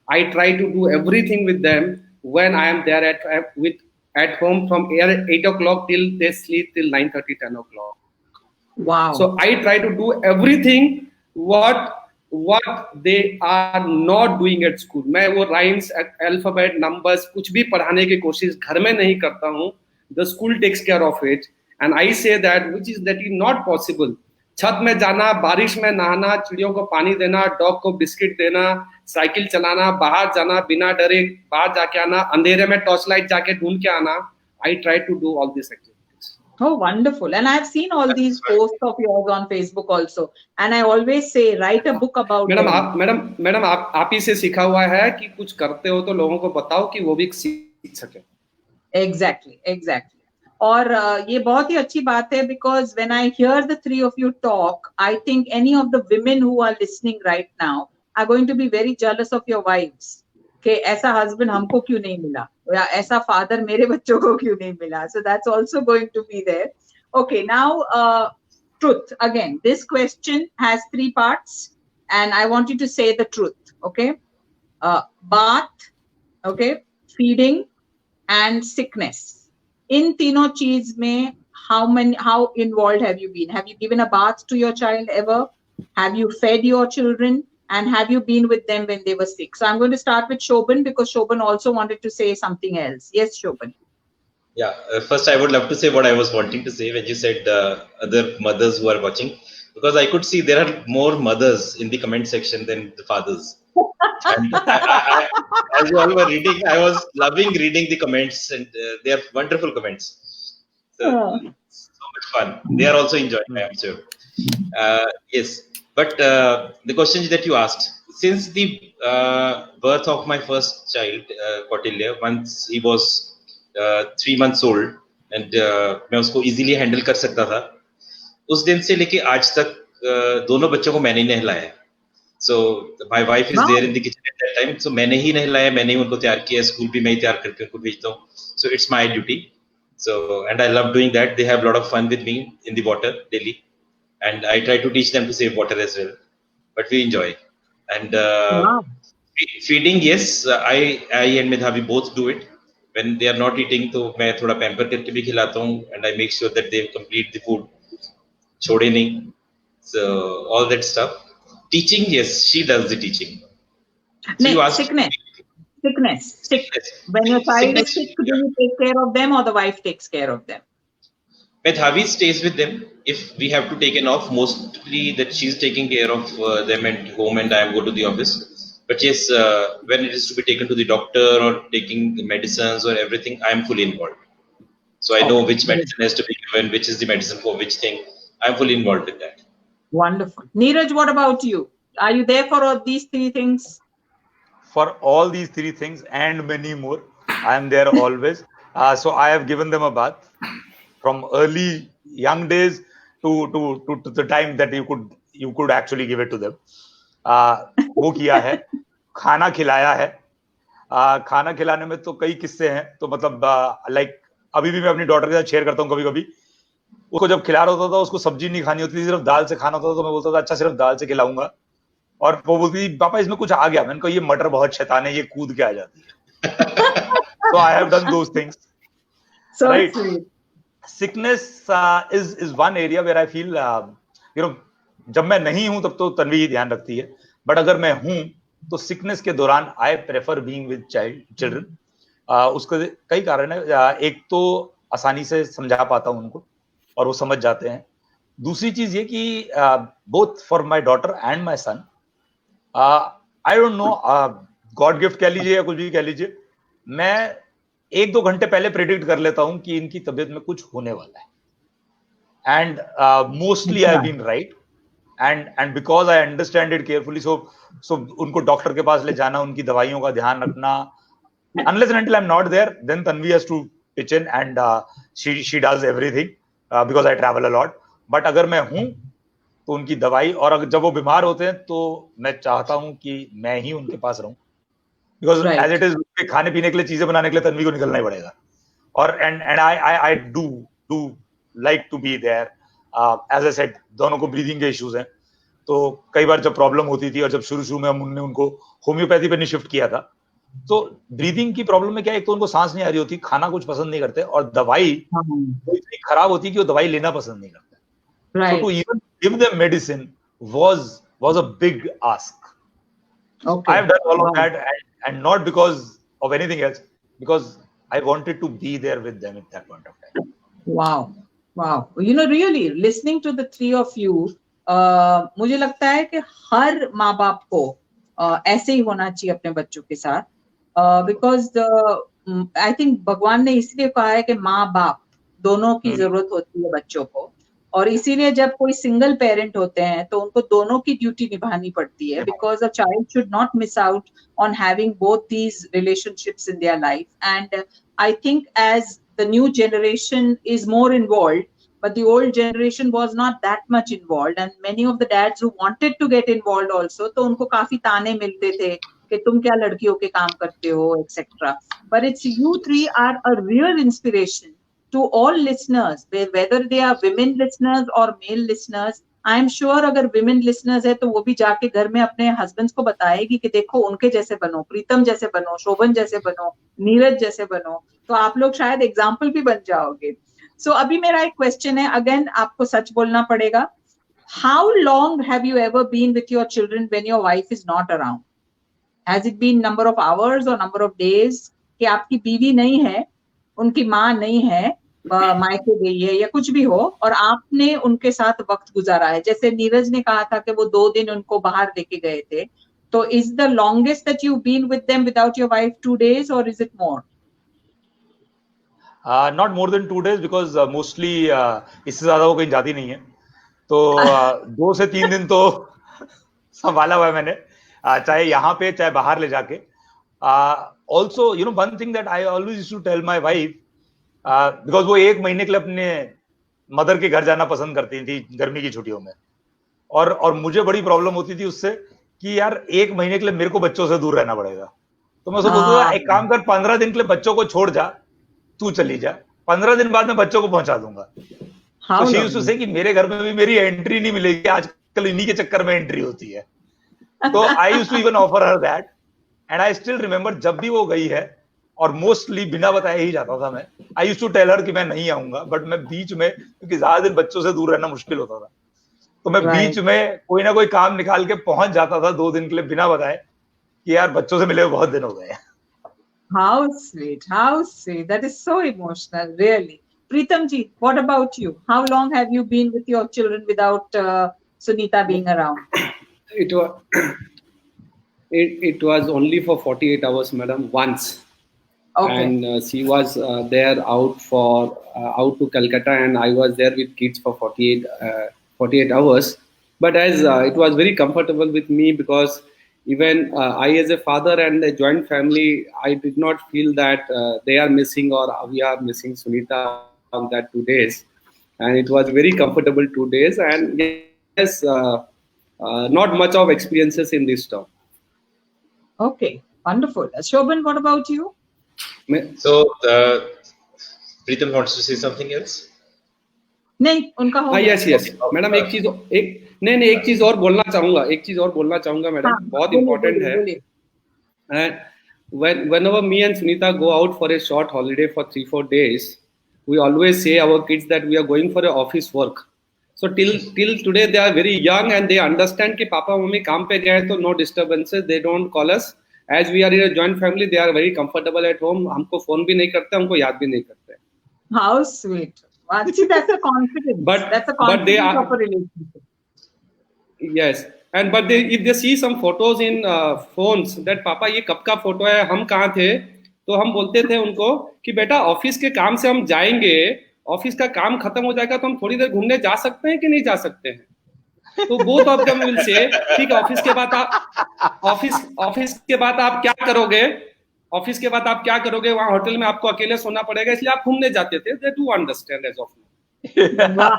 I try to do everything with them when I am there at home from 8 o'clock till they sleep till 9:30, 10 o'clock. Wow. So I try to do everything what they are not doing at school. मैं वो rhymes, alphabet, numbers कुछ भी पढ़ाने की कोशिश घर में नहीं करता हूँ. The school takes care of it, and I say that which is that is not possible. छत में जाना, बारिश में नहाना, चिड़ियों को पानी देना, डॉग को बिस्किट देना, साइकिल चलाना, बाहर जाना बिना डरे, बाहर जाके आना, अंधेरे में टॉर्च लाइट जाके ढूंढ के आना. I try to do all these activities. Oh, wonderful. And I've seen all these posts of yours on Facebook also. And I always say, write a book about madam आप ही से सीखा हुआ है कि कुछ करते हो तो लोगों को बताओ कि वो भी सीख सके. Exactly. और ये बहुत ही अच्छी बात है, because when I hear the three of you talk, I think any of the women who are listening right now are going to be very jealous of your wives. कि ऐसा husband हमको क्यों नहीं मिला, या ऐसा father मेरे बच्चों को क्यों नहीं मिला. So that's also going to be there. Okay, now truth. Again, this question has 3 parts, and I want you to say the truth. Okay, bath, okay, feeding, and sickness. In तीनों चीज में how involved have you been? Have you given a bath to your child ever? Have you fed your children? And have you been with them when they were sick? So I'm going to start with Shobhan, because Shobhan also wanted to say something else. Yes, Shobhan. Yeah, first I would love to say what I was wanting to say when you said other mothers who are watching, because I could see there are more mothers in the comment section than the fathers. And I, as you all were reading, I was loving reading the comments, and they are wonderful comments. So much fun. They are also enjoying, I am sure. Yes, but the questions that you asked, since the birth of my first child, Kautilya, once he was 3 months old, and मैं उसको easily handle कर सकता था, उस दिन से लेके आज तक दोनों बच्चों को मैंने ही नहलाया है. So my wife is there in the kitchen at that time. So मैंने ही नहलाया, मैंने ही उनको तैयार किया, स्कूल भी मैं ही तैयार करके उनको भेजता हूँ. So it's my duty. So and I love doing that. They have a lot of fun with me in the water daily, and I try to teach them to save water as well. But we enjoy. And feeding, yes, I and Medhavi both do it. When they are not eating, तो मैं थोड़ा pamper करके भी खिलाता हूँ, and I make sure that they complete the food. छोड़े नहीं. So all that stuff. Teaching, yes, she does the teaching. So you asked Sickness. When your child is sick, do you take care of them, or the wife takes care of them? Medhavi stays with them. If we have to take an off, mostly that she's taking care of them at home, and I go to the office. But yes, when it is to be taken to the doctor or taking the medicines or everything, I am fully involved. So I know which medicine has to be given, which is the medicine for which thing. I'm fully involved in that. Wonderful. Neeraj, what about you? Are you there for all these 3 things? For all these 3 things and many more, I am there always. So I have given them a bath from early young days to the time that you could actually give it to them. वो किया है, खाना खिलाया है. खाना खिलाने में तो कई किस्से हैं. तो मतलब लाइक अभी भी मैं अपनी डॉटर के साथ शेयर करता हूँ कभी-कभी. उसको जब खिला रहा होता था, उसको सब्जी नहीं खानी होती थी, सिर्फ दाल से खाना होता था, तो मैं बोलता था अच्छा सिर्फ दाल से खिलाऊंगा. और वो बोलती पापा इसमें कुछ आ गया. मैंने कहा ये मटर बहुत शैतान है, ये कूद के आ जाती है. So I have done those things. So right. Sweet. Sickness is one area where I feel जब मैं नहीं हूं तब तो तन्वी ही ध्यान रखती है. बट अगर मैं हूं तो सिकनेस के दौरान I prefer being with children. उसके कई कारण है. एक तो आसानी से समझा पाता हूं उनको और वो समझ जाते हैं. दूसरी चीज ये कि both for my daughter and my son, I don't know, God gift कह लीजिए या कुछ भी कह लीजिए, मैं 1-2 घंटे पहले प्रेडिक्ट कर लेता हूं कि इनकी तबीयत में कुछ होने वाला है. And mostly I have been right. And because I understand it carefully, so उनको डॉक्टर के पास ले जाना, उनकी दवाइयों का ध्यान रखना. Unless and until I'm not there, then Tanvi has to pitch in, and she does everything because I travel a lot. But अगर मैं हूं तो उनकी दवाई, और अगर जब वो बीमार होते हैं तो मैं चाहता हूं कि मैं ही उनके पास रहूं, because as it is खाने पीने के लिए, चीजें बनाने के लिए तन्वी को निकलना ही पड़ेगा. और and I do like to be there. As I said, दोनों को ब्रीदिंग के इश्यूज हैं, तो कई बार जब प्रॉब्लम होती थी और जब शुरू में हमने उनको होम्योपैथी पे नहीं शिफ्ट किया था, तो ब्रीदिंग की प्रॉब्लम में क्या, एक तो उनको सांस नहीं आ रही होती, खाना कुछ पसंद नहीं करते, और दवाई इतनी खराब होती कि वो दवाई लेना पसंद नहीं करते. Right. So to even give them medicine was a big ask. Okay. I have done all Wow. of that, and not because of anything else, because I wanted to be there with them at that point of time. Wow. Wow. You know, really listening to the three of you, मुझे लगता है कि हर माँ बाप को ऐसे ही होना चाहिए अपने बच्चों के साथ, because I think भगवान ने इसलिए कहा है कि माँ बाप दोनों की जरूरत होती है बच्चों को, और इसीलिए जब कोई सिंगल पेरेंट होते हैं तो उनको दोनों की ड्यूटी निभानी पड़ती है, because a child should not miss out on having both these relationships in their life. And I think as the new generation is more involved, but the old generation was not that much involved, and many of the dads who wanted to get involved also, तो उनको काफी ताने मिलते थे कि तुम क्या लड़कियों के काम करते हो, etc. But it's you three are a real inspiration to all listeners, whether they are women listeners or male listeners. I am sure अगर विमेन लिसनर्स है तो वो भी जाके घर में अपने हस्बैंड्स को बताएगी कि देखो उनके जैसे बनो, प्रीतम जैसे बनो, शोभन जैसे बनो, नीरज जैसे बनो, तो आप लोग शायद एग्जाम्पल भी बन जाओगे. सो अभी मेरा एक क्वेश्चन है, अगेन आपको सच बोलना पड़ेगा. How long have you ever been with your children when your wife is not around? Has it been number of hours और नंबर ऑफ डेज कि आपकी बीवी नहीं है, उनकी माँ नहीं है, मायके गई है या कुछ भी हो, और आपने उनके साथ वक्त गुजारा है? जैसे नीरज ने कहा था कि वो 2 दिन उनको बाहर लेके गए थे, तो is the longest that you been with them without your wife 2 days और is it more? Not more than 2 days, because mostly इससे ज्यादा वो कहीं जाती नहीं है, तो 2 से 3 दिन तो संभाला हुआ है मैंने, चाहे यहाँ पे चाहे बाहर ले जाके. Also you know one thing that I always used to tell my wife, because वो 1 महीने के लिए अपने मदर के घर जाना पसंद करती थी गर्मी की छुट्टियों में, और मुझे बड़ी प्रॉब्लम होती थी उससे कि यार 1 महीने के लिए मेरे को बच्चों से दूर रहना पड़ेगा. तो मैं उसको बोलता था एक काम कर, 15 दिन के लिए बच्चों को छोड़ जा, तू चली जा, 15 दिन बाद मैं बच्चों को पहुंचा दूंगा. तो शी यूज्ड टू से कि मेरे घर में भी मेरी एंट्री नहीं मिलेगी, आजकल इन्हीं के चक्कर में एंट्री होती है. तो I used to even offer her that, and I still remember जब भी वो गई है, और मोस्टली बिना बताए ही जाता था मैं. I used to tell her कि मैं नहीं आऊंगा, बट मैं बीच में, क्योंकि ज्यादा दिन बच्चों से दूर रहना मुश्किल होता था, तो मैं बीच में कोई ना कोई काम निकाल के पहुंच जाता था 2 दिन के लिए बिना बताए कि यार बच्चों से मिले हुए बहुत दिन हो गए. How sweet, how sweet. That is so emotional, really. Pritam ji, what about you? How long have you been with your children without Sunita being around? It was only for 48 hours, madam, once. Okay. And she was there out to Calcutta, and I was there with kids for 48 hours. But as it was very comfortable with me, because even I as a father and a joint family, I did not feel that they are missing or we are missing Sunita on that 2 days. And it was very comfortable 2 days. And yes, not much of experiences in this term. Okay, wonderful. Shobhan, what about you? So, Pritam wants to say something else? नहीं, उनका हो गया. Yes madam, एक चीज और बोलना चाहूंगा madam, बहुत इम्पोर्टेंट है. Whenever me and Sunita go out for a short holiday for 3-4 days, we always say our kids that we are going for a office work. So till today they are very young and they understand कि papa mummy काम पे गए तो no disturbances, they don't call us. As we are in a joint family, they are very comfortable at home. हमको phone भी नहीं करते, हमको याद भी नहीं करते. How sweet. See, that's a confidence. That's a confidence of a relationship. Yes, but if they see some photos in phones that पापा ये कब का फोटो है, हम कहाँ थे, तो हम बोलते थे उनको कि बेटा ऑफिस के काम से हम जाएंगे, ऑफिस का काम खत्म हो जाएगा तो हम थोड़ी देर घूमने जा सकते हैं कि नहीं जा सकते हैं. तो both of them will say ठीक है, ऑफिस के बाद आप क्या करोगे, ऑफिस के बाद आप क्या करोगे, वहां होटल में आपको अकेले सोना पड़ेगा, इसलिए आप घूमने जाते थे. They do understand as of now.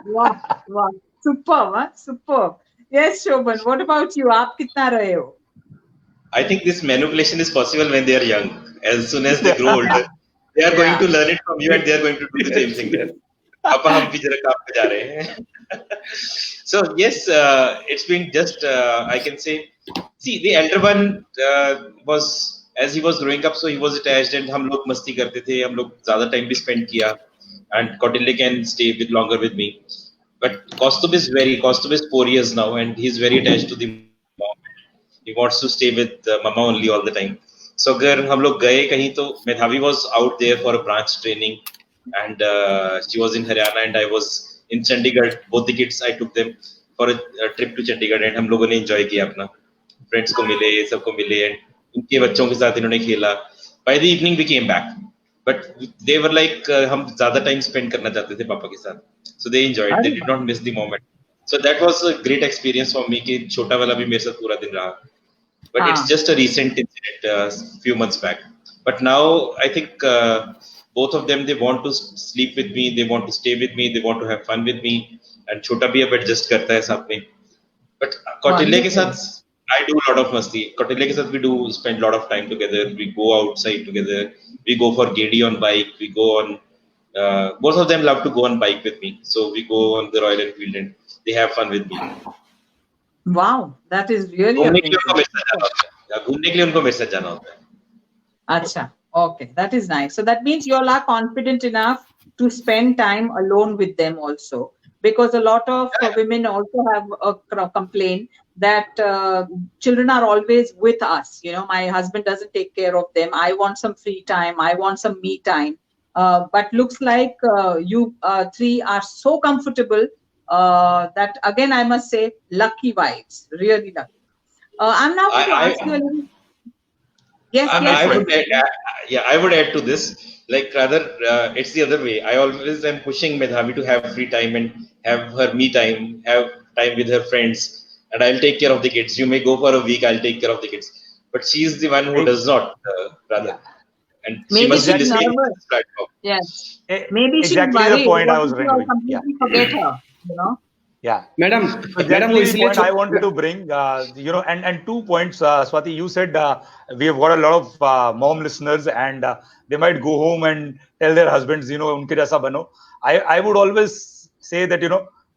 वाह, superb. Yes, Shobhan, what about you? आप कितना रहे हो? I think this manipulation is possible when they are young. As soon as they grow older, they are going to learn it from you and they are going to do the same thing there. पापा हम भी जरा काम पे जा रहे हैं. So yes, it's been just I can say, see, the elder one was, as he was growing up, so he was attached and हम लोग मस्ती करते थे, हम लोग ज़्यादा time भी spend किया, and Kautilya can stay longer with me. But Kaustubh is 4 years now, and he's very attached to the mom. He wants to stay with mama only all the time. So अगर हम लोग गए कहीं तो Medhavi was out there for a branch training, and she was in Haryana and I was in Chandigarh. Both the kids I took them for a trip to Chandigarh, and हम लोगों ने enjoy किया अपना, friends को मिले, सबको मिले, and उनके बच्चों के साथ इन्होंने खेला. By the evening we came back, but they were like हम ज़्यादा time spend करना चाहते थे पापा के साथ, so they enjoyed. They did not miss the moment. So that was a great experience for me कि छोटा वाला भी मेरे साथ पूरा दिन रहा. But it's just a recent incident, few months back. But now I think both of them, they want to sleep with me, they want to stay with me, they want to have fun with me, and छोटा भी अब adjust करता है साथ में. But Kautilya के साथ I do a lot of मस्ती. कौटिल्य के साथ we do spend a lot of time together. We go outside together. We go for Gedi on bike. We go on. Both of them love to go on bike with me. So we go on the Royal Enfield and they have fun with me. Wow, that is really घूमने के लिए amazing. उनको मेरे साथ जाना होता है. घूमने के लिए उनको मेरे साथ जाना होता है. Acha. Okay, that is nice. So that means you all are confident enough to spend time alone with them also, because a lot of women also have a complaint that children are always with us. You know, my husband doesn't take care of them. I want some free time. I want some me time. But looks like you three are so comfortable that again I must say lucky wives, really lucky. I'm now going to ask you a little. Yes, I would add to this. Like rather, it's the other way. I always am pushing Medhavi to have free time and have her me time, have time with her friends, and I'll take care of the kids. You may go for a week, I'll take care of the kids. But she's the one who does not, rather. And she maybe must be she's listening to nervous. this platform. Yes, maybe exactly she's the point I was worried. bringing. Completely forget her. You know. Yeah. Madam So madam वो that's the इसलिए point I wanted to bring, and 2 points, Swati, you said we have got a lot of mom listeners, and they might go home and tell their husbands, unke jaisa bano. I would always say that,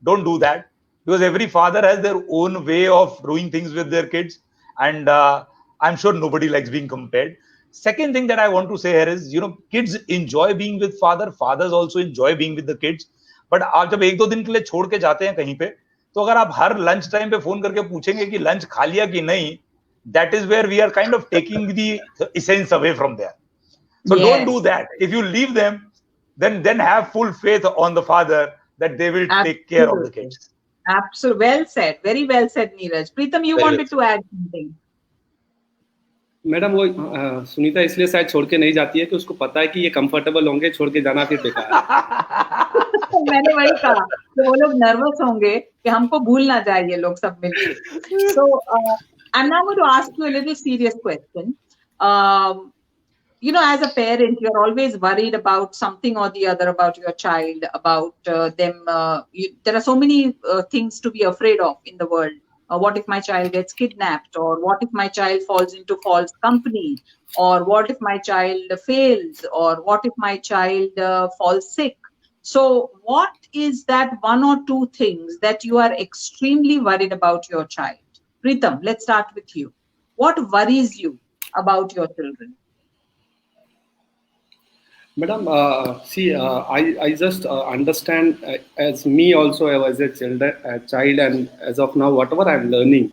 don't do that, because every father has their own way of doing things with their kids, and I'm sure nobody likes being compared. Second thing that I want to say here is, kids enjoy being with fathers also enjoy being with the kids. But आप जब 1-2 दिन के लिए छोड़ के जाते हैं कहीं पे, तो अगर आप हर लंच टाइम पे फोन करके पूछेंगे कि लंच खा लिया कि नहीं, that is where we are kind of taking the essence away from there. So don't do that. If you leave them, then have full faith on the father that they will take care of the kids. Absolutely. Well said. Very well said, Neeraj. Pritam, you wanted to add something. Madam वो सुनीता इसलिए शायद छोड़ के नहीं जाती है कि उसको पता है कि ये कंफर्टेबल होंगे, छोड़ के जाना फिर बेकार है. मैंने वही कहा कि वो लोग नर्वस होंगे कि हमको भूल ना जाए ये लोग सब मिलके. So I'm now going to ask you a little serious question. As a parent, you're always worried about something or the other about your child, about them. There are so many things to be afraid of in the world. What if my child gets kidnapped, or what if my child falls into false company, or what if my child fails, or what if my child falls sick? So what is that one or two things that you are extremely worried about your child? Pritam, let's start with you. What worries you about your children? Madam, see, I just understand as me also as a child, and as of now, whatever I'm learning,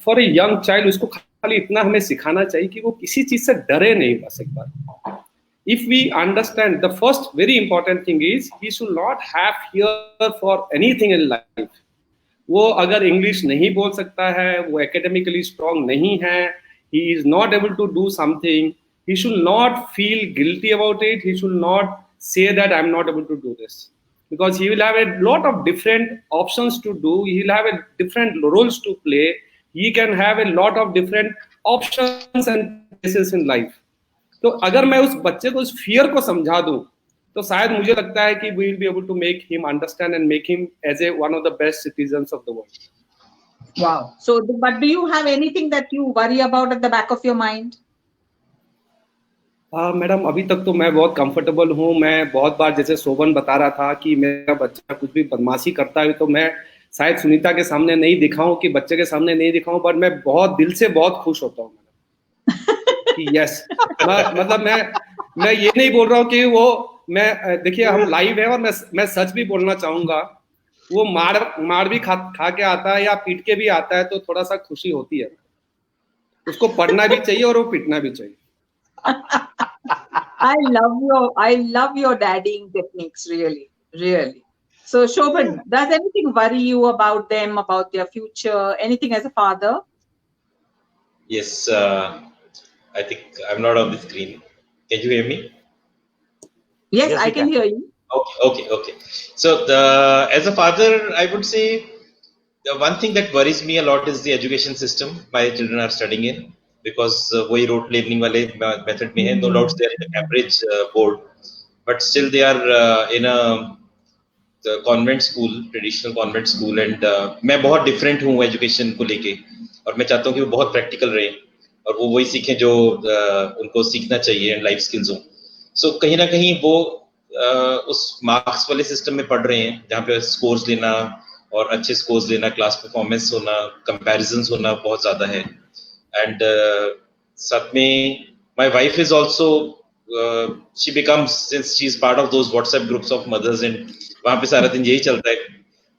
for a young child, उसको खाली इतना हमें सिखाना चाहिए कि वो किसी चीज से डरे नहीं बस एक बार. If we understand, the first very important thing is he should not have fear for anything in life. वो अगर इंग्लिश नहीं बोल सकता है, वो academically strong नहीं है, he is not able to do something, he should not feel guilty about it. He should not say that I'm not able to do this, because he will have a lot of different options to do. He will have a different roles to play. He can have a lot of different options and places in life. तो अगर मैं उस बच्चे को उस fear को समझा दूं, तो शायद मुझे लगता है कि we will be able to make him understand and make him as one of the best citizens of the world. Wow. So, but do you have anything that you worry about at the back of your mind? Madam, अभी तक तो मैं बहुत comfortable हूँ. मैं बहुत बार, जैसे शोभन बता रहा था कि मेरा बच्चा कुछ भी बदमाशी करता है, तो मैं शायद सुनीता के सामने नहीं दिखाऊं, कि बच्चे के सामने नहीं दिखाऊं, पर मैं बहुत दिल से बहुत खुश होता हूँ मैडम कि यस, मतलब मैं ये नहीं बोल रहा हूँ कि वो मैं देखिए हम लाइव है और मैं सच भी बोलना चाहूंगा, वो मार भी खा के आता है या पीट के भी आता है तो थोड़ा सा खुशी होती है। उसको पढ़ना भी चाहिए और वो पीटना भी चाहिए। I love your daddying techniques, really, really. So Shobhan, does anything worry you about them, about their future, anything as a father? Yes, I think I'm not on the screen. Can you hear me? Yes, Yes, I we can can. hear you. Okay. So as a father, I would say the one thing that worries me a lot is the education system my children are studying in, because वही rote learning वाले method में है. No doubt they are in a Cambridge board, but still they are in a the convent school, traditional convent school, and मैं बहुत different हूँ education को लेके, और मैं चाहता हूँ कि वो बहुत practical रहे और वो वही सीखें जो उनको सीखना चाहिए and life skills हो. So कहीं ना कहीं वो उस मार्क्स वाले सिस्टम में पढ़ रहे हैं जहाँ पे स्कोर्स लेना और अच्छे स्कोर्स लेना, क्लास परफॉर्मेंस होना, कंपैरिजंस होना बहुत ज्यादा है. एंड साथ में my wife is also she becomes, since she is part of those WhatsApp groups of mothers, and वहां पे सारा दिन यही चलता है,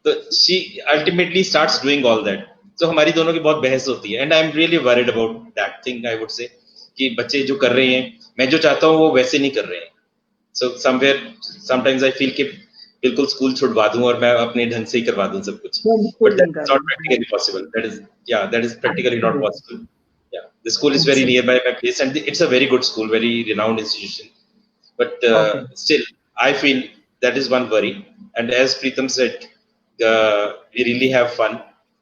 तो she ultimately starts doing all that. तो हमारी दोनों की बहुत बहस होती है, and I am really worried about that thing. I would say कि बच्चे जो कर रहे हैं, मैं जो चाहता हूँ वो वैसे नहीं कर रहे हैं. So somewhere, sometimes I feel कि बिल्कुल स्कूल छुड़वा दूं और मैं अपने ढंग से ही करवा दूं सब कुछ. But that is not practically possible. That is practically not possible. Yeah, the school is very nearby my place, and it's a very good school, very renowned institution. But still, I feel that is one worry. And as Preetham said, we really have fun.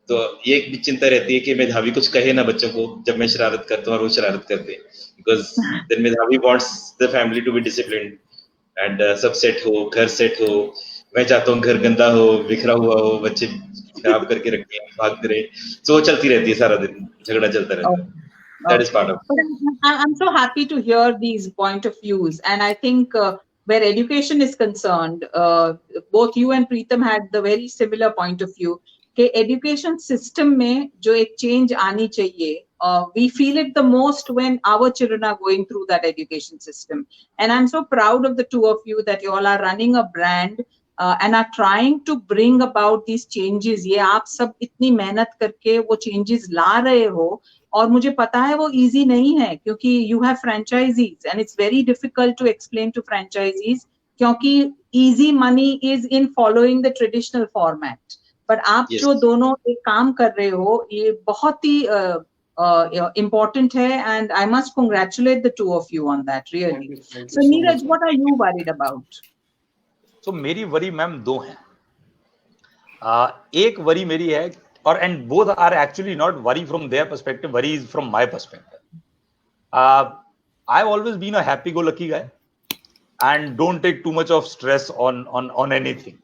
तो ये एक भी चिंता रहती है कि मेधावी कुछ कहे ना बच्चों को जब मैं शरारत करता हूँ और वो शरारत करते हैं, because then मेधावी wants the family to be disciplined. And सब सेट हो, घर सेट हो. मैं चाहता हूँ घर गंदा हो, बिखरा हुआ हो, बच्चे खराब करके रखे, भागते रहे. तो वो चलती रहती है सारा दिन, झगड़ा चलता रहता है. That is part of it. I'm so happy to hear these point of views, and I think where education is concerned, both you and Preetham had the very similar point of view. कि education system में जो एक change आनी चाहिए, we feel it the most when our children are going through that education system. And I'm so proud of the two of you that you all are running a brand and are trying to bring about these changes. ये आप सब इतनी मेहनत करके वो changes ला रहे हो, और मुझे पता है वो easy नहीं है, क्योंकि you have franchisees and it's very difficult to explain to franchisees, क्योंकि easy money is in following the traditional format. पर आप जो दोनों एक काम कर रहे हो, ये बहुत ही important है, and I must congratulate the two of you on that, really. Thank you so Neeraj, what are you worried about? So मेरी वरी मैम दो हैं. एक वरी मेरी है, और and both are actually not worry from their perspective, worry is from my perspective. I've always been a happy-go-lucky guy and don't take too much of stress on anything.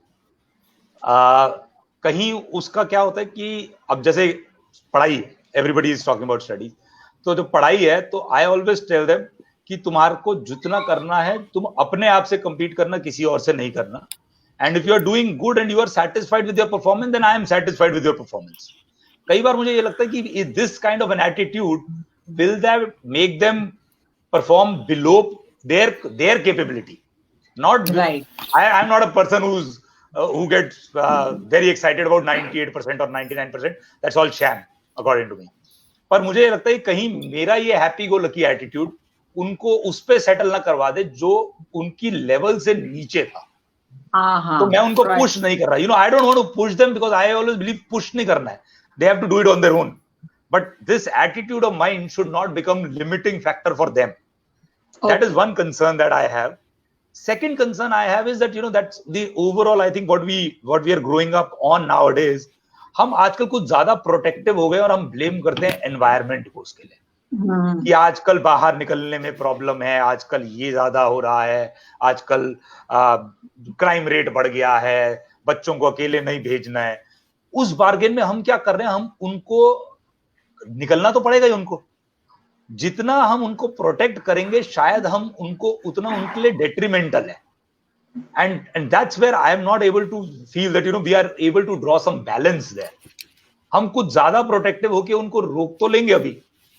कहीं उसका क्या होता है कि अब जैसे पढ़ाई, everybody is talking about studies, तो जो पढ़ाई है, तो आई ऑलवेज टेल देम कि तुम्हारे को जितना करना है तुम अपने आप से compete करना, किसी और से नहीं करना. And if you are doing good and you are satisfied with your performance, then I am satisfied with your performance. कई बार मुझे ये लगता है कि this kind of an attitude will that make them perform below their capability. Not right. I'm not a person who gets very excited about 98% or 99%. That's all sham, according to me. पर मुझे ये लगता है कहीं मेरा ये happy go lucky attitude उनको उस पे सेटल ना करवा दे जो उनकी लेवल से नीचे था. तो मैं उनको पुश नहीं कर रहा. I don't want to push them because I always believe push नहीं करना है. They have to do it on their own. But this attitude of mine should not become limiting factor for them. That is one concern that I have. Second concern I have is that that's the overall, I think what we are growing up on nowadays. हम आजकल कुछ ज्यादा protective हो गए और हम blame करते हैं एनवायरनमेंट को उसके लिए कि आजकल बाहर निकलने में प्रॉब्लम है, आजकल ये ज्यादा हो रहा है, आजकल क्राइम रेट बढ़ गया है, बच्चों को अकेले नहीं भेजना है. उस बार्गेन में हम क्या कर रहे हैं, हम उनको निकलना तो पड़ेगा ही. उनको जितना हम उनको प्रोटेक्ट करेंगे शायद हम उनको उतना उनके लिए डेट्रीमेंटल है. and that's where I am not able to feel that we are able to draw some balance there. हम कुछ ज्यादा प्रोटेक्टिव होके उनको रोक तो लेंगे अभी,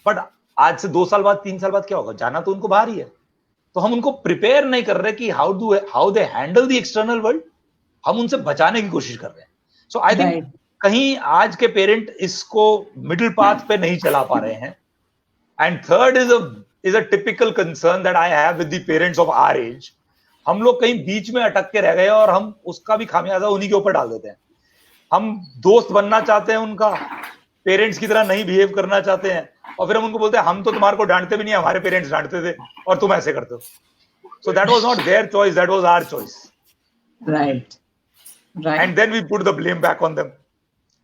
बट आज से 2 साल बाद 3 साल बाद क्या होगा, जाना तो उनको बाहर ही है. तो हम उनको प्रिपेयर नहीं कर रहे कि how they handle the external world, हम उनसे बचाने की कोशिश कर रहे हैं. सो आई थिंक कहीं आज के पेरेंट इसको मिडिल पाथ पे नहीं चला पा रहे हैं. And third is a typical concern that I have with the parents of our age. हम लोग कहीं बीच में अटक के रह गए और हम उसका भी खामियाजा उन्हीं के ऊपर डाल देते हैं. हम दोस्त बनना चाहते हैं उनका, पेरेंट्स की तरह नहीं बिहेव करना चाहते हैं, और फिर हम उनको बोलते हैं हम तो तुम्हारे को डांटते भी नहीं, हमारे पेरेंट्स डांटते थे और तुम ऐसे करते हो. So that was not their choice, that was our choice. Right. And then we put the blame back on them.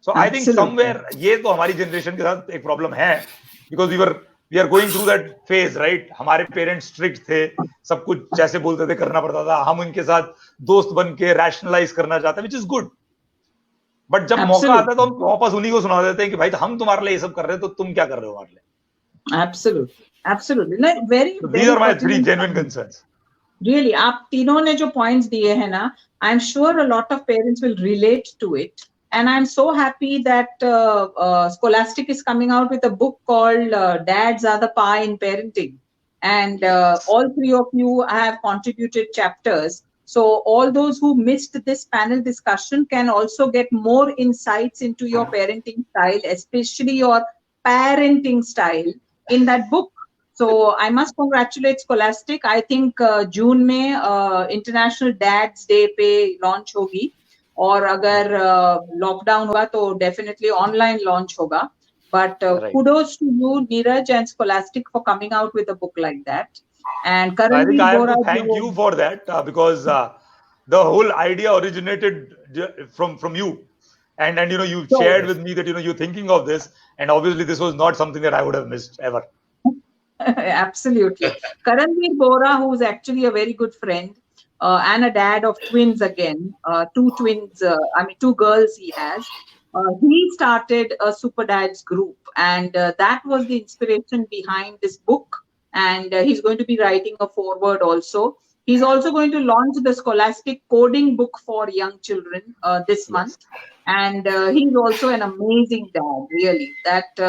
So I think somewhere ये तो हमारी जनरेशन के साथ एक प्रॉब्लम है, because we are going through that phase, right. हमारे parents strict थे, सब कुछ जैसे बोलते थे करना पड़ता था, हम उनके साथ दोस्त बन के रैशनलाइज करना चाहते हैं, विच इज गुड. बट जब मौका आता है तो हम वापस उन्हीं को सुना देते हैं कि भाई हम तुम्हारे लिए ये सब कर रहे हैं तो तुम क्या कर रहे हो हमारे लिए. Absolutely like very these are my three genuine concerns. Really, आप तीनों ने जो points दिए हैं ना, I'm sure a lot of parents will relate to it. And I'm so happy that Scholastic is coming out with a book called Dads Are the Pie in Parenting. And all three of you have contributed chapters. So all those who missed this panel discussion can also get more insights into your parenting style, especially your parenting style in that book. So I must congratulate Scholastic. I think June में International Dads Day पे launch होगी, और अगर lockdown हुआ तो definitely online launch होगा. But kudos to you, Neeraj and Scholastic, for coming out with a book like that. And I think I have to thank you for that, because the whole idea originated from you, and you shared with me that you're thinking of this, and obviously this was not something that I would have missed ever. Absolutely. Karanveer Bora, who's actually a very good friend and a dad of twins again, two twins, two girls he has. He started a Super Dads group, and that was the inspiration behind this book. And he's going to be writing a foreword also. He's also going to launch the Scholastic coding book for young children this month. And he's also an amazing dad, really. That,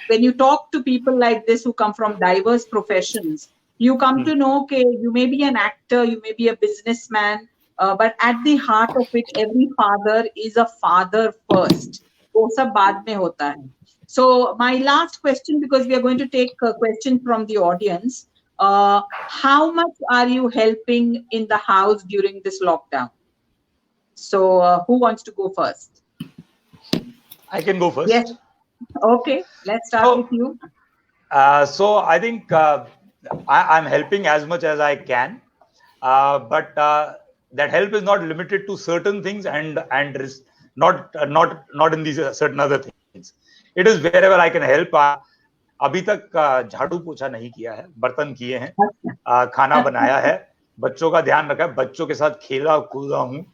when you talk to people like this who come from diverse professions, you come to know, okay, you may be an actor, you may be a businessman, but at the heart of it, every father is a father first. वो सब बाद में होता है. So my last question, because we are going to take a question from the audience, how much are you helping in the house during this lockdown? So who wants to go first? I can go first. Yes. Okay, let's start with you. So I think I'm helping as much as I can, but that help is not limited to certain things and not in these certain other things. It is wherever I can help. अभी तक झाड़ू पोछा नहीं किया है, बर्तन किए हैं, खाना बनाया है, बच्चों का ध्यान रखा है, बच्चों के साथ खेला कूदा हूँ,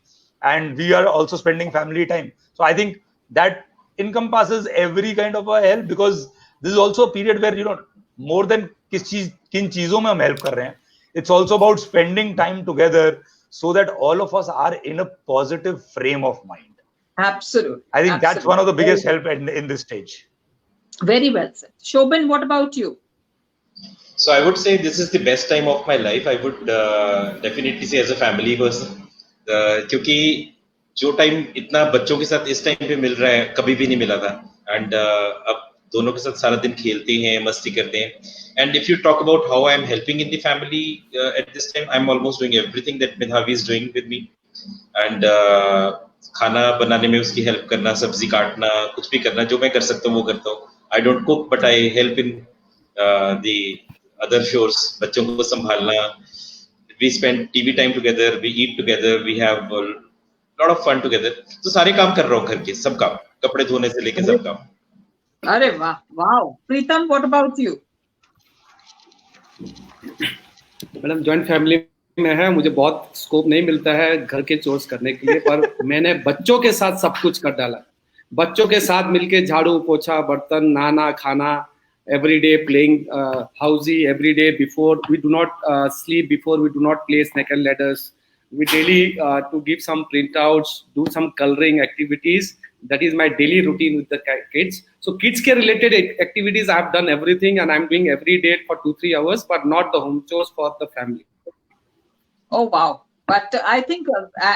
and we are also spending family time. So I think that encompasses every kind of a help, because this is also a period where more than किन चीजों में हम help कर रहे हैं, it's also about spending time together so that all of us are in a positive frame of mind. Absolutely. I think that's one of the biggest help in this stage. Very well said. Shobhan, what about you? So I would say this is the best time of my life. I would definitely say as a family person, क्योंकि जो time इतना बच्चों के साथ इस time पे मिल रहा है कभी भी नहीं मिला था. And अब दोनों के साथ सारा दिन खेलते हैं, मस्ती करते हैं. And if you talk about how I am helping in the family at this time, I'm almost doing everything that Medhavi is doing with me. And खाना बनाने में उसकी हेल्प करना, सब्जी काटना, कुछ भी करना, जो मैं कर सकता हूँ वो करता हूँ. I don't cook, but I help in the other chores. बच्चों को संभालना. We spend TV time together, we eat together, we have a lot of fun together. तो सारे काम कर रहा हूँ घर के, सब काम, कपड़े धोने से लेके सब काम. अरे वाह, wow. Pritam, what about you? Madam joint family में है, मुझे बहुत स्कोप नहीं मिलता है घर के चोर्स करने के लिए, पर मैंने बच्चों के साथ सब कुछ कर डाला. बच्चों के साथ मिलके झाड़ू पोछा, बर्तन, नहाना, खाना, every day playing housey, every day before we do not sleep, before we do not play snake and ladders, we daily to give some printouts, do some coloring activities, That is my daily routine with the kids. So kids care related activities, I've done everything, and I'm doing every day for 2-3 hours, but not the home chores for the family. Oh, wow. But I think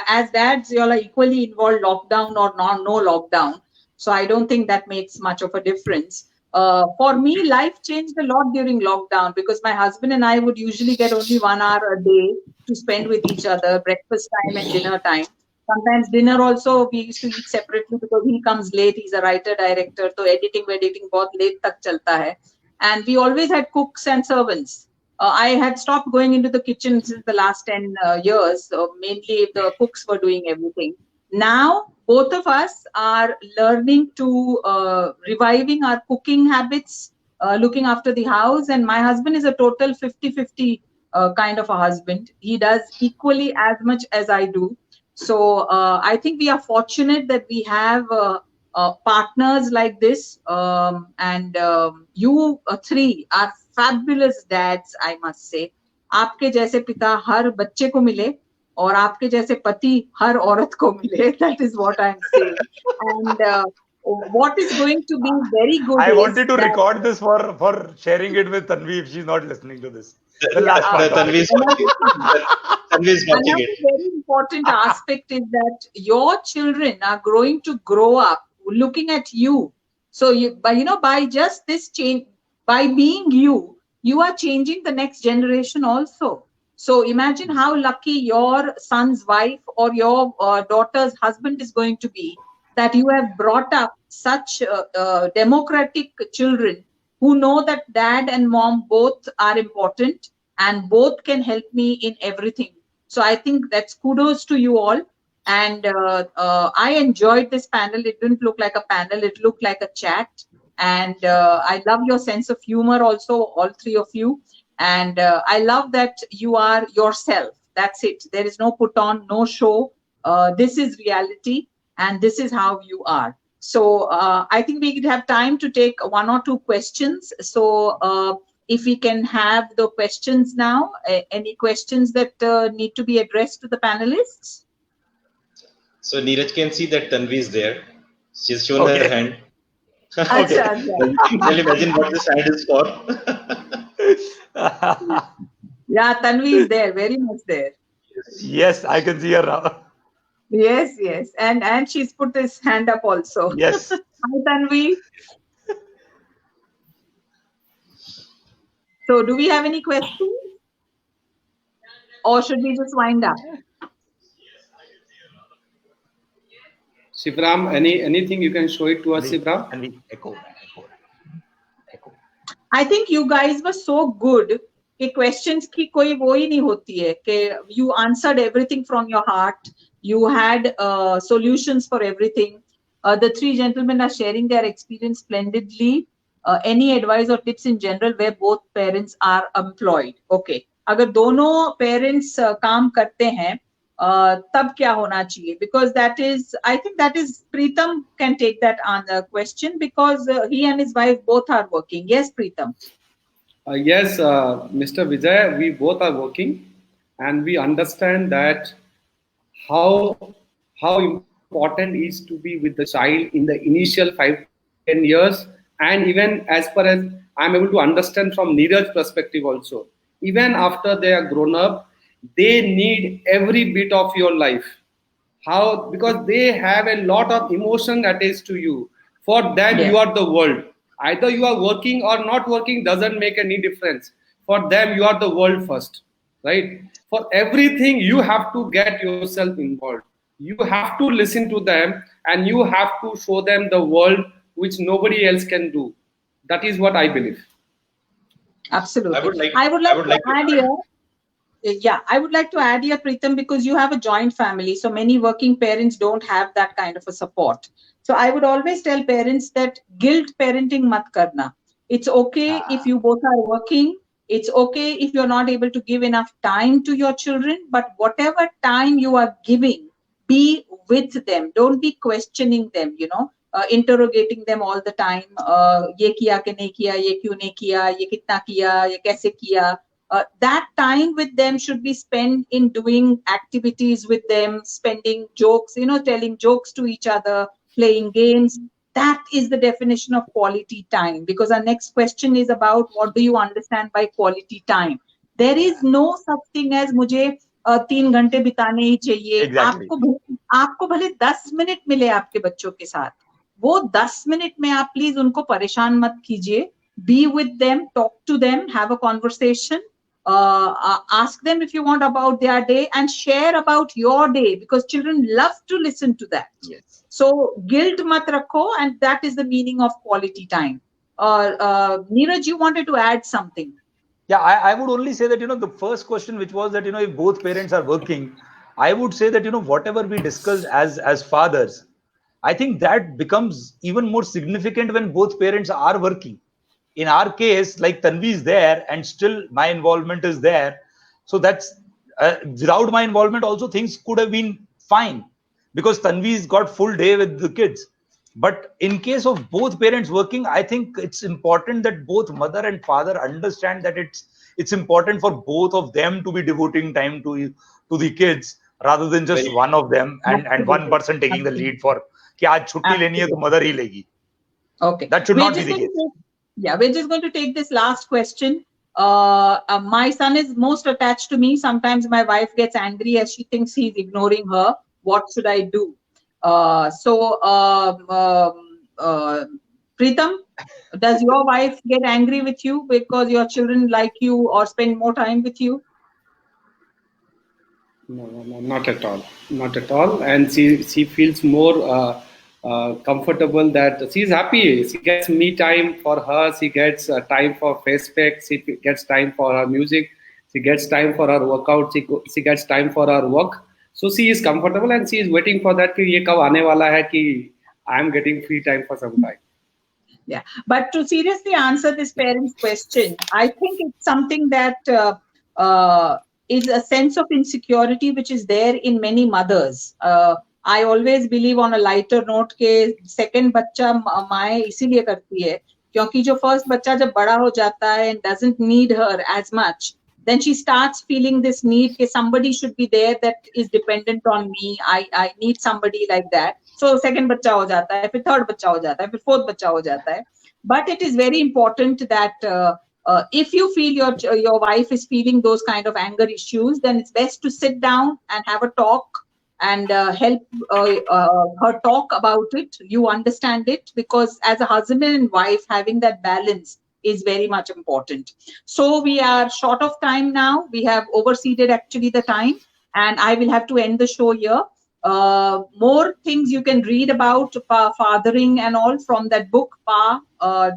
as dads, you all are equally involved, lockdown or no lockdown. So I don't think that makes much of a difference. For me, life changed a lot during lockdown because my husband and I would usually get only 1 hour a day to spend with each other, breakfast time and dinner time. Sometimes dinner also we used to eat separately because he comes late. He's a writer director, so editing बहुत late तक चलता है. And we always had cooks and servants. I had stopped going into the kitchen since the last 10 years. Mainly the cooks were doing everything. Now, both of us are learning to reviving our cooking habits, looking after the house. And my husband is a total 50-50 kind of a husband. He does equally as much as I do. So I think we are fortunate that we have partners like this. You three are fabulous dads, I must say. आपके जैसे पिता हर बच्चे को मिले और आपके जैसे पति हर औरत को मिले. That is what I'm saying. And what is going to be very good. I wanted to record this for sharing it with Tanvi if she's not listening to this. The last part. Tanvi is watching it. Another very important aspect is that your children are going to grow up looking at you. So by just this change, by being you are changing the next generation also. So imagine how lucky your son's wife or your daughter's husband is going to be that you have brought up such democratic children who know that dad and mom both are important and both can help me in everything. So I think that's kudos to you all. And I enjoyed this panel. It didn't look like a panel. It looked like a chat. And I love your sense of humor also, all three of you. And I love that you are yourself. That's it. There is no put on, no show. This is reality. And this is how you are. So I think we could have time to take 1 or 2 questions. So if we can have the questions now, any questions that need to be addressed to the panelists? So Neeraj can see that Tanvi is there. She's shown her hand. Okay. Can you imagine what this hand is for? Yeah, Tanvi is there, very much there. Yes, I can see her now. Yes. And she's put his hand up also. Yes. Hi, Tanvi. So do we have any questions? Or should we just wind up? Shivram, anything you can show it to us, Shivram? And we echo. I think you guys were so good कि questions की कोई वो ही नहीं होती है कि you answered everything from your heart. You had solutions for everything. The 3 gentlemen are sharing their experience splendidly. Any advice or tips in general where both parents are employed? Okay. अगर दोनों parents काम करते हैं तब क्या होना चाहिए? Because I think that is Preetham can take that on the question because he and his wife both are working. Yes, Preetham. Yes, Mr. Vijay, we both are working, and we understand that how important it is to be with the child in the initial 5-10 years, and even as far as I'm able to understand from Neeraj's perspective also, even after they are grown up, they need every bit of your life. How? Because they have a lot of emotion attached to you. For them, you are the world. Either you are working or not working doesn't make any difference. For them, you are the world first, right? For everything, you have to get yourself involved. You have to listen to them and you have to show them the world which nobody else can do. That is what I believe. Absolutely. I would like to add here. Yeah, I would like to add here, Preetham, because you have a joint family. So many working parents don't have that kind of a support. So I would always tell parents that guilt parenting mat karna. It's okay if you both are working. It's okay if you're not able to give enough time to your children. But whatever time you are giving, be with them. Don't be questioning them, interrogating them all the time. Ye kiya ke nahi kiya, ye kyun nahi kiya, ye kitna kiya, ye kaise kiya. That time with them should be spent in doing activities with them, spending jokes, telling jokes to each other, playing games. That is the definition of quality time, because our next question is about what do you understand by quality time. There is no such thing as मुझे 3 घंटे बिताने ही चाहिए. Exactly. आपको भले 10 minute मिले आपके बच्चों के साथ, वो 10 मिनट में आप प्लीज उनको परेशान मत कीजिए. Be with them, talk to them, have a conversation, ask them if you want about their day, and share about your day, because children love to listen to that. Yes. So guilt mat rakho, and that is the meaning of quality time. Neeraj, you wanted to add something. Yeah, I would only say that, the first question, which was that, if both parents are working, I would say that, whatever we discussed as fathers, I think that becomes even more significant when both parents are working. In our case, like Tanvi is there and still my involvement is there. So that's, without my involvement also things could have been fine, because Tanvi's got full day with the kids. But in case of both parents working, I think it's important that both mother and father understand that it's important for both of them to be devoting time to the kids, rather than just one of them and one person taking the lead for कि आज छुट्टी लेनी है तो mother ही लेगी. Okay. That should not be the case. We're just going to take this last question. My son is most attached to me. Sometimes my wife gets angry as she thinks he's ignoring her. What should I do? Preetam, does your wife get angry with you because your children like you or spend more time with you? No, not at all. Not at all. And she feels more comfortable that she's happy. She gets me time for her. She gets time for Facebook. She gets time for her music. She gets time for her workout. She gets time for her work. So she is comfortable and she is waiting for that कि ये कब आने वाला है कि I am getting free time for some time. Yeah, but to seriously answer this parent's question, I think it's something that is a sense of insecurity which is there in many mothers. I always believe on a lighter note के second बच्चा माँ इसीलिए करती है क्योंकि जो first बच्चा जब बड़ा हो जाता है and doesn't need her as much, then she starts feeling this need that somebody should be there that is dependent on me. I need somebody like that. So second बच्चा हो जाता है, फिर third बच्चा हो जाता है, फिर fourth बच्चा हो जाता है. But it is very important that if you feel your wife is feeling those kind of anger issues, then it's best to sit down and have a talk and help her talk about it. You understand it, because as a husband and wife, having that balance is very much important. So we are short of time now. We have overseeded actually the time, and I will have to end the show here. More things you can read about fathering and all from that book, Pa,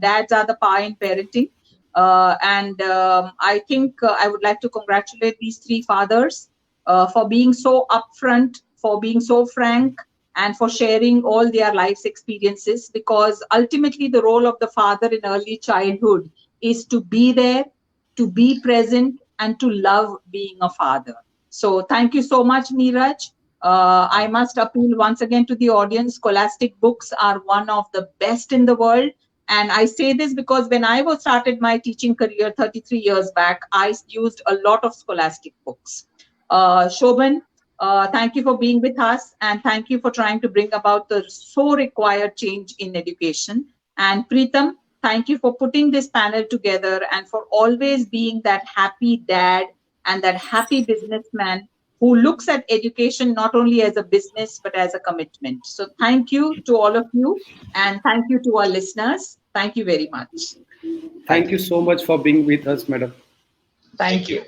Dads Are the Pa in Parenting. I think I would like to congratulate these three fathers for being so upfront, for being so frank, and for sharing all their life's experiences, because ultimately the role of the father in early childhood is to be there, to be present, and to love being a father. So thank you so much, Neeraj. I must appeal once again to the audience. Scholastic books are one of the best in the world. And I say this because when I started my teaching career 33 years back, I used a lot of Scholastic books. Shobhan, thank you for being with us, and thank you for trying to bring about the so required change in education. And Preetam, thank you for putting this panel together and for always being that happy dad and that happy businessman who looks at education not only as a business but as a commitment. So thank you to all of you, and thank you to our listeners. Thank you very much. Thank you so much for being with us, madam. Thank you.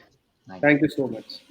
Thank you so much.